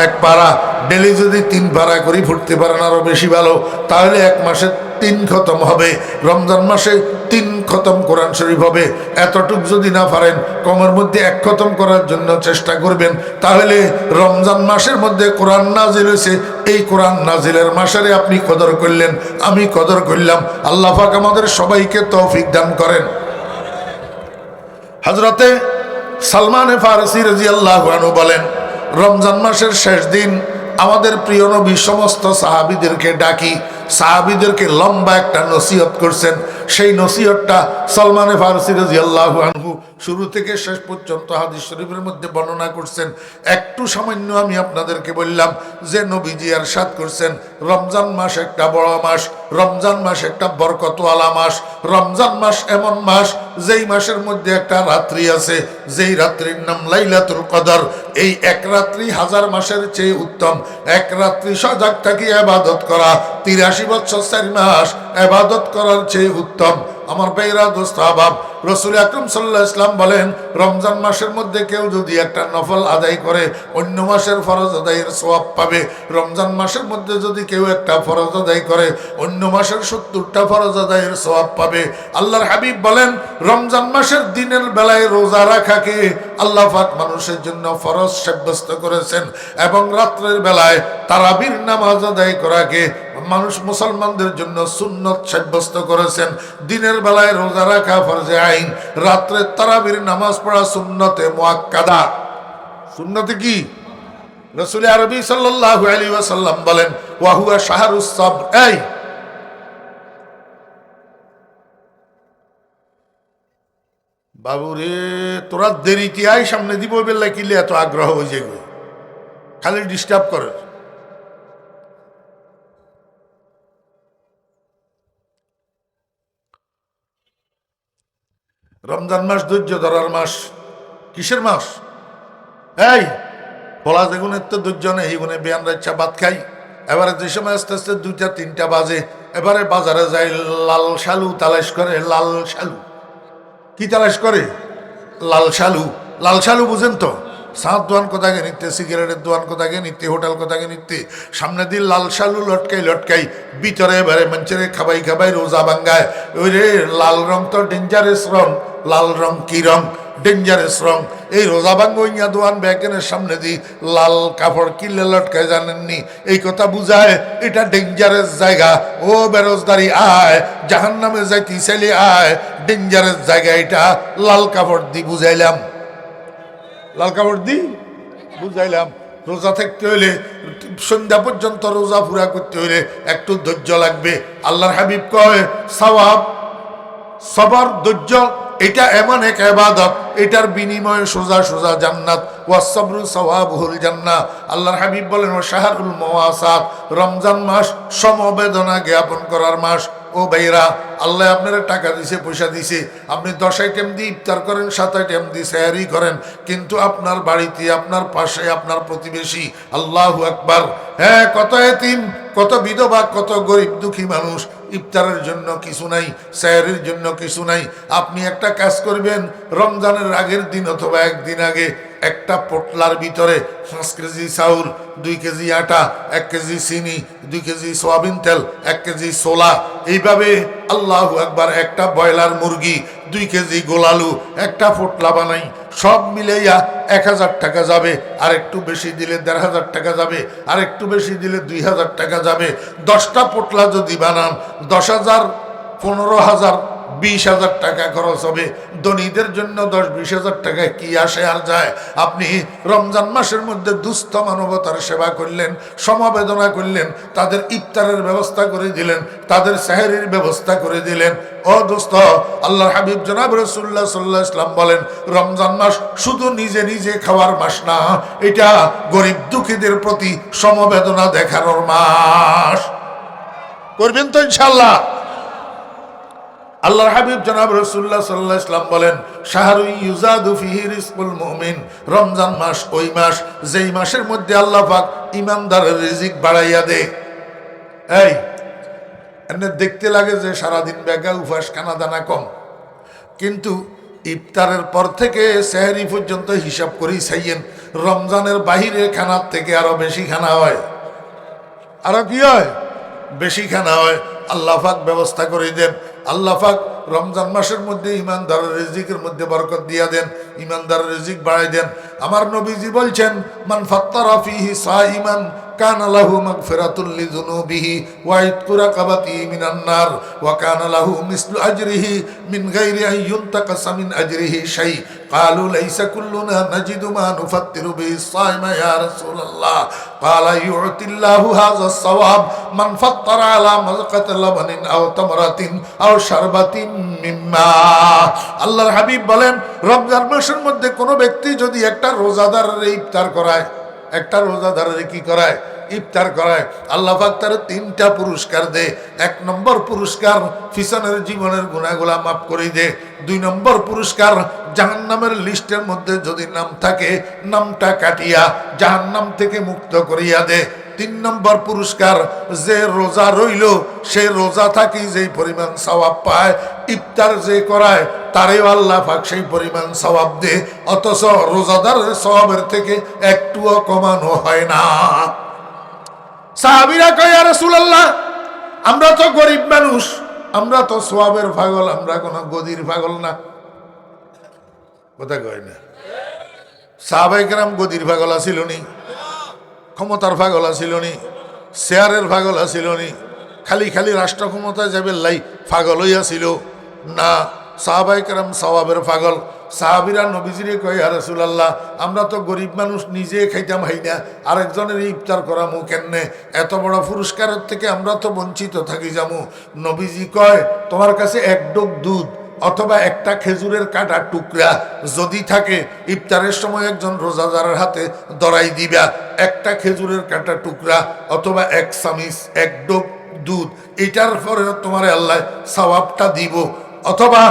[SPEAKER 1] 1 পারা। ডেলি যদি 3 পারা করে ফুটতে পারেন আরো বেশি ভালো, তাহলে 1 মাসে 3 খতম হবে। রমজান মাসে 3 খতম কোরআন শরীফ হবে। এতটুক যদি না পারেন, কমের মধ্যে 1 খতম করার জন্য চেষ্টা করবেন। তাহলে রমজান মাসের মধ্যে কোরআন নাজিল হয়েছে, এই কোরআন নাজিলের মাসেরে আপনি কদর করলেন, আমি কদর করলাম। আল্লাহ পাক আমাদের সবাইকে তৌফিক দান করেন। হযরতে সালমান ফারসি রাদিয়াল্লাহু আনহু বলেন, রমজান মাসের শেষ দিন আমাদের প্রিয় নবী সমস্ত সাহাবীদেরকে ডাকি, সাহাবীদেরকে লম্বা একটা নসিহত করছেন। সেই নসিহতটা সালমান ফারসি রাদিয়াল্লাহু আনহু শুরু থেকে শেষ পর্যন্ত হাদিস শরীফের মধ্যে বর্ণনা করছেন। একটু সামান্য আমি আপনাদেরকে বললাম যে নবীজি ইরশাদ করছেন, রমজান মাস একটা বড় মাস, রমজান মাস একটা বরকতওয়ালা মাস, রমজান মাস এমন মাস যেই মাসের মধ্যে একটা রাত্রি আছে, যেই রাত্রির নাম লাইলাতুল কদর। এই 1 রাত্রি 1000 মাসের চেয়ে উত্তম। 1 রাত্রি সজাগ থাকি ইবাদত করা 83 বছর 4 মাস ইবাদত করার চেয়ে উত্তম। আমার ভাইরা, দোস্ত, আহবাব, রাসূল আকরাম সাল্লাল্লাহু আলাইহি ওয়াসাল্লাম বলেন, রমজান মাসের মধ্যে কেউ যদি একটা নফল আদায় করে অন্য মাসের ফরজ আদায়ের সওয়াব পাবে। রমজান মাসের মধ্যে যদি কেউ একটা ফরজ আদায় করে অন্য মাসের 70টা ফরজ আদায়ের সওয়াব পাবে। আল্লাহর হাবিব বলেন, রমজান মাসের দিনের বেলায় রোজা রাখাকে আল্লাহ পাক মানুষের জন্য ফরজ সাব্যস্ত করেছেন, এবং রাত্রের বেলায় তারাবির নামাজ আদায় করাকে মানুষ মুসলমানদের জন্য সুন্নত সাব্যস্ত করেছেন। দিনের বেলায় রোজা রাখা ফরজে আইন, রাত্রে তারাবির নামাজ পড়া সুন্নতে মুআক্কাদা। সুন্নতে কি? রাসূল আরবি সাল্লাল্লাহু আলাইহি ওয়াসাল্লাম বলেন, ওয়া হুয়া শাহরুস সাবর। এই বাবুরে, তোরা দেরিতে আই, সামনে দিব বেলা কিলে এত আগ্রহ হয়ে যাবে, খালি ডিস্টার্ব করে। রমজান মাস ধৈর্য ধরার মাস। কিসের মাস? এই বলা যেগুনের তো ধৈর্য নেই, এই গুণে বেয়ান রাচ্ছা ভাত খাই। এবারে যে সময় আস্তে আস্তে 2টা 3টা বাজে, এবারে বাজারে যাই, লাল শালু তালাশ করে। লাল শালু কি তালাশ করে? লাল শালু। লাল শালু বুঝেন তো? সাঁত দোয়ান কোথাকে নিতে, সিগারেটের দোয়ান কোথাকে নিতে, হোটেল কোথাকে নিতে, সামনে দিয়ে লাল শালু লটকাই লটকাই, ভিতরে এবারে মঞ্চের খাবাই খাবাই রোজা ভাঙ্গায়। ওই রে লাল রং তো ডেঞ্জারাস রং। লাল রং কি রং? ডেঞ্জারাস রং। এই রোজা ভাঙ্গ ইয়া দোয়ান ব্যাগেনের সামনে দিয়ে লাল কাপড় কিনলে লটকায়, জানেননি? এই কথা বুঝায় এটা ডেঞ্জারাস জায়গা। ও বেরোজগারি আয়, জাহান নামে যাইতে চাইলে আয়, ডেঞ্জারাস জায়গা এটা। লাল কাপড় দি বুঝাইলাম, লাল কাপড় দি বুঝাইলাম। রোজা থাকতে হইলে, সন্ধ্যা পর্যন্ত রোজা পুরা করতে হইলে একটু ধৈর্য লাগবে। আল্লাহর হাবিব কয় সওয়াব, সবর, ধৈর্য এটা এমন এক ইবাদত, এটার বিনিময়ে সোজা সোজা জান্নাত। ওয়াসসাবরু সাওয়াবুল জান্নাহ। আল্লাহর হাবিব বলেন ও শাহরুল মুওয়াসাত, রমজান মাস সমবেদনা জ্ঞাপন করার মাস। ও ভাইরা, আল্লাহ আপনারা টাকা দিছে, পয়সা দিছে, আপনি 10 আইটেম দিয়ে ইফতার করেন, 7 আইটেম দিয়ে সেহরি করেন, কিন্তু আপনার বাড়িতে, আপনার পাশে, আপনার প্রতিবেশী, আল্লাহু আকবার, হ্যাঁ, কত এতিম, কত বিধবা, কত গরিব দুঃখী মানুষ, ইফতারের জন্য কিছু নাই, সেহরির জন্য কিছু নাই। আপনি একটা কাজ করবেন, রমজানের আগের দিন অথবা একদিন আগে একটা পোটলার ভিতরে 5 কেজি চাউল, 2 কেজি আটা, 1 কেজি চিনি, 2 কেজি সয়াবিন তেল, 1 কেজি ছোলা, এইভাবে আল্লাহু আকবার, একটা ব্রয়লার মুরগি, 2 কেজি গোলালু, একটা পোটলা বানাই, সব মিলাইয়া 1000 টাকা যাবে। আর একটু বেশি দিলে 1500 টাকা যাবে, আর একটু বেশি দিলে 2000 টাকা যাবে। 10টা পোটলা যদি বানান 10,000, 15,000, 20,000 টাকা খরচ হবে। ধনীদের জন্য 10-20,000 টাকায় কি আসে আর যায়? আপনি রমজান মাসের মধ্যে দুস্থ মানবতার সেবা করলেন, সমবেদনা করলেন, তাদের ইফতারের ব্যবস্থা করে দিলেন, তাদের সেহরির ব্যবস্থা করে দিলেন। ও দোস্ত, আল্লাহর হাবিব জনাব রাসূলুল্লাহ সাল্লাল্লাহু আলাইহি ওয়াসাল্লাম বলেন রমজান মাস শুধু নিজে নিজে খাওয়ার মাস না, এটা গরিব দুঃখীদের প্রতি সমবেদনা দেখানোর মাস। করবেন তো ইনশাআল্লাহ? আল্লাহর হাবিব জনাব রাসূলুল্লাহ সাল্লাল্লাহু আলাইহি ওয়াসাল্লাম বলেন শাহরু ইউজাদু ফিহি রিজকুল মুমিন, রমজান মাস ওই মাস যেই মাসের মধ্যে আল্লাহ পাক ঈমানদারের রিজিক বাড়াইয়া দেয়। এই এনে দেখতে লাগে যে সারাদিন বেগা উপাস, খানা দানা কম, কিন্তু ইফতারের পর থেকে সেহরি পর্যন্ত হিসাব করেই চাইয়েন, রমজানের বাহিরে খানার থেকে আরো বেশি খানা হয়। আরো কি হয়? বেশি খানা হয়। আল্লাহ পাক ব্যবস্থা করে দেন। আল্লাহ পাক রমজান মাসের মধ্যে ইমানদারের রিজিকের মধ্যে বরকত দিয়া দেন, ইমানদারের রিজিক বাড়াই দেন। আমার নবীজি বলছেন মান ফাত্তারা ফিহি সাইমান কানা লাহু মাগফিরাতুল লিযুনুবিহি ওয়া ইতকু রাকাবাতিহি মিনান নার ওয়া কানা লাহু মিসলু আজরিহি মিন গায়রি আন ইউনতাকাসা মিন আজরিহি শাই। ক্বালু লাইসা কুল্লুনা নাজিদু মা নুফাত্তিরু বিহি সাইমা ইয়া রাসূলুল্লাহ। ক্বালা ইউতিল্লাহু হাযা সাওয়াব মান ফাত্তারা আলা মাযকাতি লাবানিন আও তামরাতিন আও শারবাতিন মিম্মা। আল্লাহর হাবিব বলেন রমজান মাসের মধ্যে কোনো ব্যক্তি যদি একটা রোজাদারের ইফতার করায়, একটা রোজাদারের কি করায়? ইফতার করায়, আল্লাহ পাক তার 3টা পুরস্কার দেয়। 1 নম্বর পুরস্কার ফিসানের জীবনের গুনাহগুলা মাফ করে দেয়। 2 নম্বর পুরস্কার জাহান্নামের লিস্টের মধ্যে যদি নাম থাকে নামটা কাটিয়া জাহান্নাম থেকে মুক্ত করিয়া দেয়। 3 নম্বর পুরস্কার যে রোজা রইল সে রোজা থাকি যেই পরিমাণ সওয়াব পায়, ইফতার যে করায় তারেও আল্লাহ পাক সেই পরিমাণ সওয়াব দেয়, অথচ রোজাদারের সওয়াবের থেকে একটুও কমানো হয় না। সাহাবীরা কয় ইয়া রাসূলুল্লাহ, আমরা তো গরিব মানুষ, আমরা তো সওয়াবের পাগল, আমরা কোনো গদির পাগল না। কথা কয় না? সাহাবায়ে কেরাম গদির পাগল ছিল নি, ক্ষমতার পাগল ছিল নি, শেয়ারের পাগল ছিল নি, খালি খালি রাষ্ট্র ক্ষমতায় যাবে লাই পাগল হইয়া ছিল না। সাহাবায়ে কেরাম সওয়াবের পাগল। সাহাবীরা নবীজিরে কয় ইয়া রাসূলুল্লাহ, আমরা তো গরিব মানুষ, নিজে খাইতাম হাই না, আরেকজনের ইফতার করামু কেমনে? এত বড় পুরস্কারের থেকে আমরা তো বঞ্চিত থাকি যামু। নবীজি কয় তোমার কাছে 1 ডোক দুধ অথবা একটা খেজুরের কাটা টুকরা যদি থাকে, ইফতারের সময় একজন রোজাদারের হাতে ধরাই দিবা, একটা খেজুরের কাটা টুকরা অথবা 1 চামিচ, 1 ডোক দুধ, এটার পরে তোমার আল্লাহ সওয়াবটা দিব। অথবা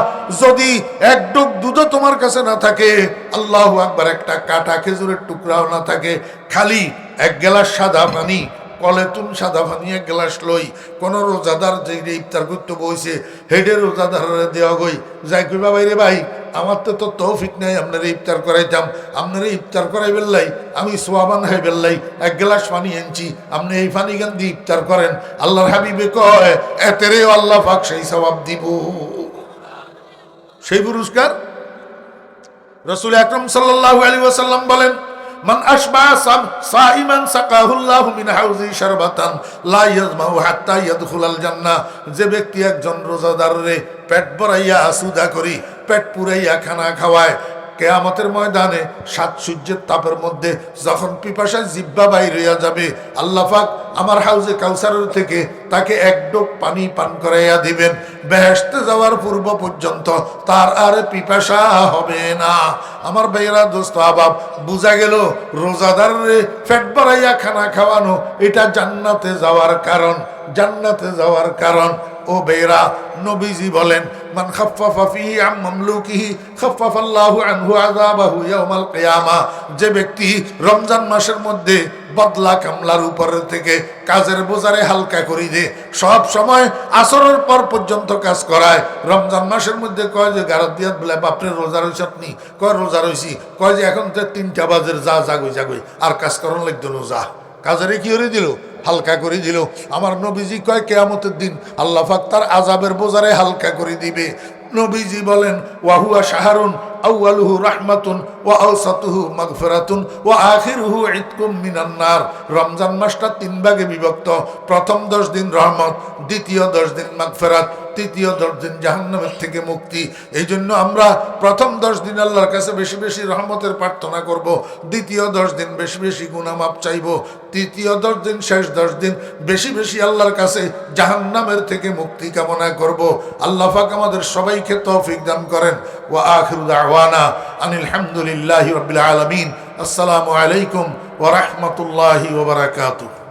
[SPEAKER 1] যদি এক ডুব দুধও তোমার কাছে না থাকে, আল্লাহু আকবার, একটা কাটা খেজুরের টুকরাও না থাকে, খালি এক গ্লাস সাদা পানি, কলেতুন সাদা পানি এক গ্লাস লই, কোন রোজাদার যে ইফতার করতে বইছে হেডে রোজাদার দেওয়া গই, যাই কইবা ভাই রে ভাই, আমার তো তৌফিক নাই আপনারা ইফতার করাইতাম, আপনারা ইফতার করাই বেললাই, আমি সোয়াবান হয়ে বেললাই, এক গ্লাস পানি এনেছি, আপনি এই পানি গান দিয়ে ইফতার করেন। আল্লাহর হাবিবে কয় এতেরেও আল্লাহ পাক সেই সওয়াব দিব, সেই পুরস্কার। রাসূল আকরাম সাল্লাল্লাহু আলাইহি ওয়াসাল্লাম বলেন, মান আশবা সাইমান সাকাহুল্লাহু মিন হাউজি শারবাতান লা ইয়াজমাউ হাত্তা ইয়াদখুলাল জান্নাহ। যে ব্যক্তি একজন রোজাদাররে পেট ভরাইয়া সুদা করি, পেট পুরাইয়া খানা খাওয়ায়, কিয়ামতের ময়দানে সাত সূর্যের তাপের মধ্যে যখন পিপাসায় জিহ্বা বাইর হইয়া যাবে, আল্লাহ পাক আমার হাউজে কাউসারের থেকে তাকে এক ডোক পানি পান করাইয়া দিবেন। বেহেশতে যাওয়ার পূর্ব পর্যন্ত তার আর পিপাসা হবে না। আমার ভাইয়েরা, দোস্ত আবাব, বুঝা গেল রোজাদারে পেট ভরাইয়া খানা খাওয়ানো এটা জান্নাতে যাওয়ার কারণ, জান্নাতে যাওয়ার কারণ। ও বেরা, নবীজি বলেন, মান খাফফাফা ফিহি আম মামলুকিহি খাফফাল্লাহু আনহু আযাবাহু ইয়াউমাল কিয়ামা। যে ব্যক্তি রমজান মাসের মধ্যে বদলা কামলার উপরে থেকে কাজের বোঝারে হালকা করে দে, সব সময় আসরের পর পর্যন্ত কাজ করায়, রমজান মাসের মধ্যে কয় যে গারত দিয়া বলে বাপরে রোজা রইছ আপনি, কয় রোজা রইছি, কয় যে এখন তো 3টা বাজের, যা জাগই জাগই আর কাজ করার লাগতো না, যা কাজেরে কি করে দিল, হালকা করে দিল। আমার নবীজি কয় কিয়ামতের দিন আল্লাহ পাক তার আযাবের বোঝারে হালকা করে দিবে। নবীজি বলেন, ওয়াহুয়া শাহরুন আউয়ালুহু রাহমাতুন ওয়া আওসাতুহু মাগফিরাতুন ওয়া আখিরুহু ইতকুম মিনান নার। রমজান মাসটা 3 ভাগে বিভক্ত, প্রথম 10 দিন রহমত, দ্বিতীয় 10 দিন মাগফিরাত, তৃতীয় 10 দিন জাহান্নামের থেকে মুক্তি। এই জন্য আমরা প্রথম 10 দিন আল্লাহর কাছে বেশি বেশি রহমতের প্রার্থনা করব, দ্বিতীয় 10 দিন বেশি বেশি গুনাহ মাফ চাইব, তৃতীয় 10 দিন, শেষ 10 দিন বেশি বেশি আল্লাহর কাছে জাহান্নামের থেকে মুক্তি কামনা করব। আল্লাহ পাক আমাদের সবাইকে তৌফিক দান করেন। ওয়া আখিরু দাওয়ানা আনিল হামদুলিল্লাহি রাব্বিল আলামিন। আসসালামু আলাইকুম ওয়া রাহমাতুল্লাহি ওয়া বারাকাতুহু।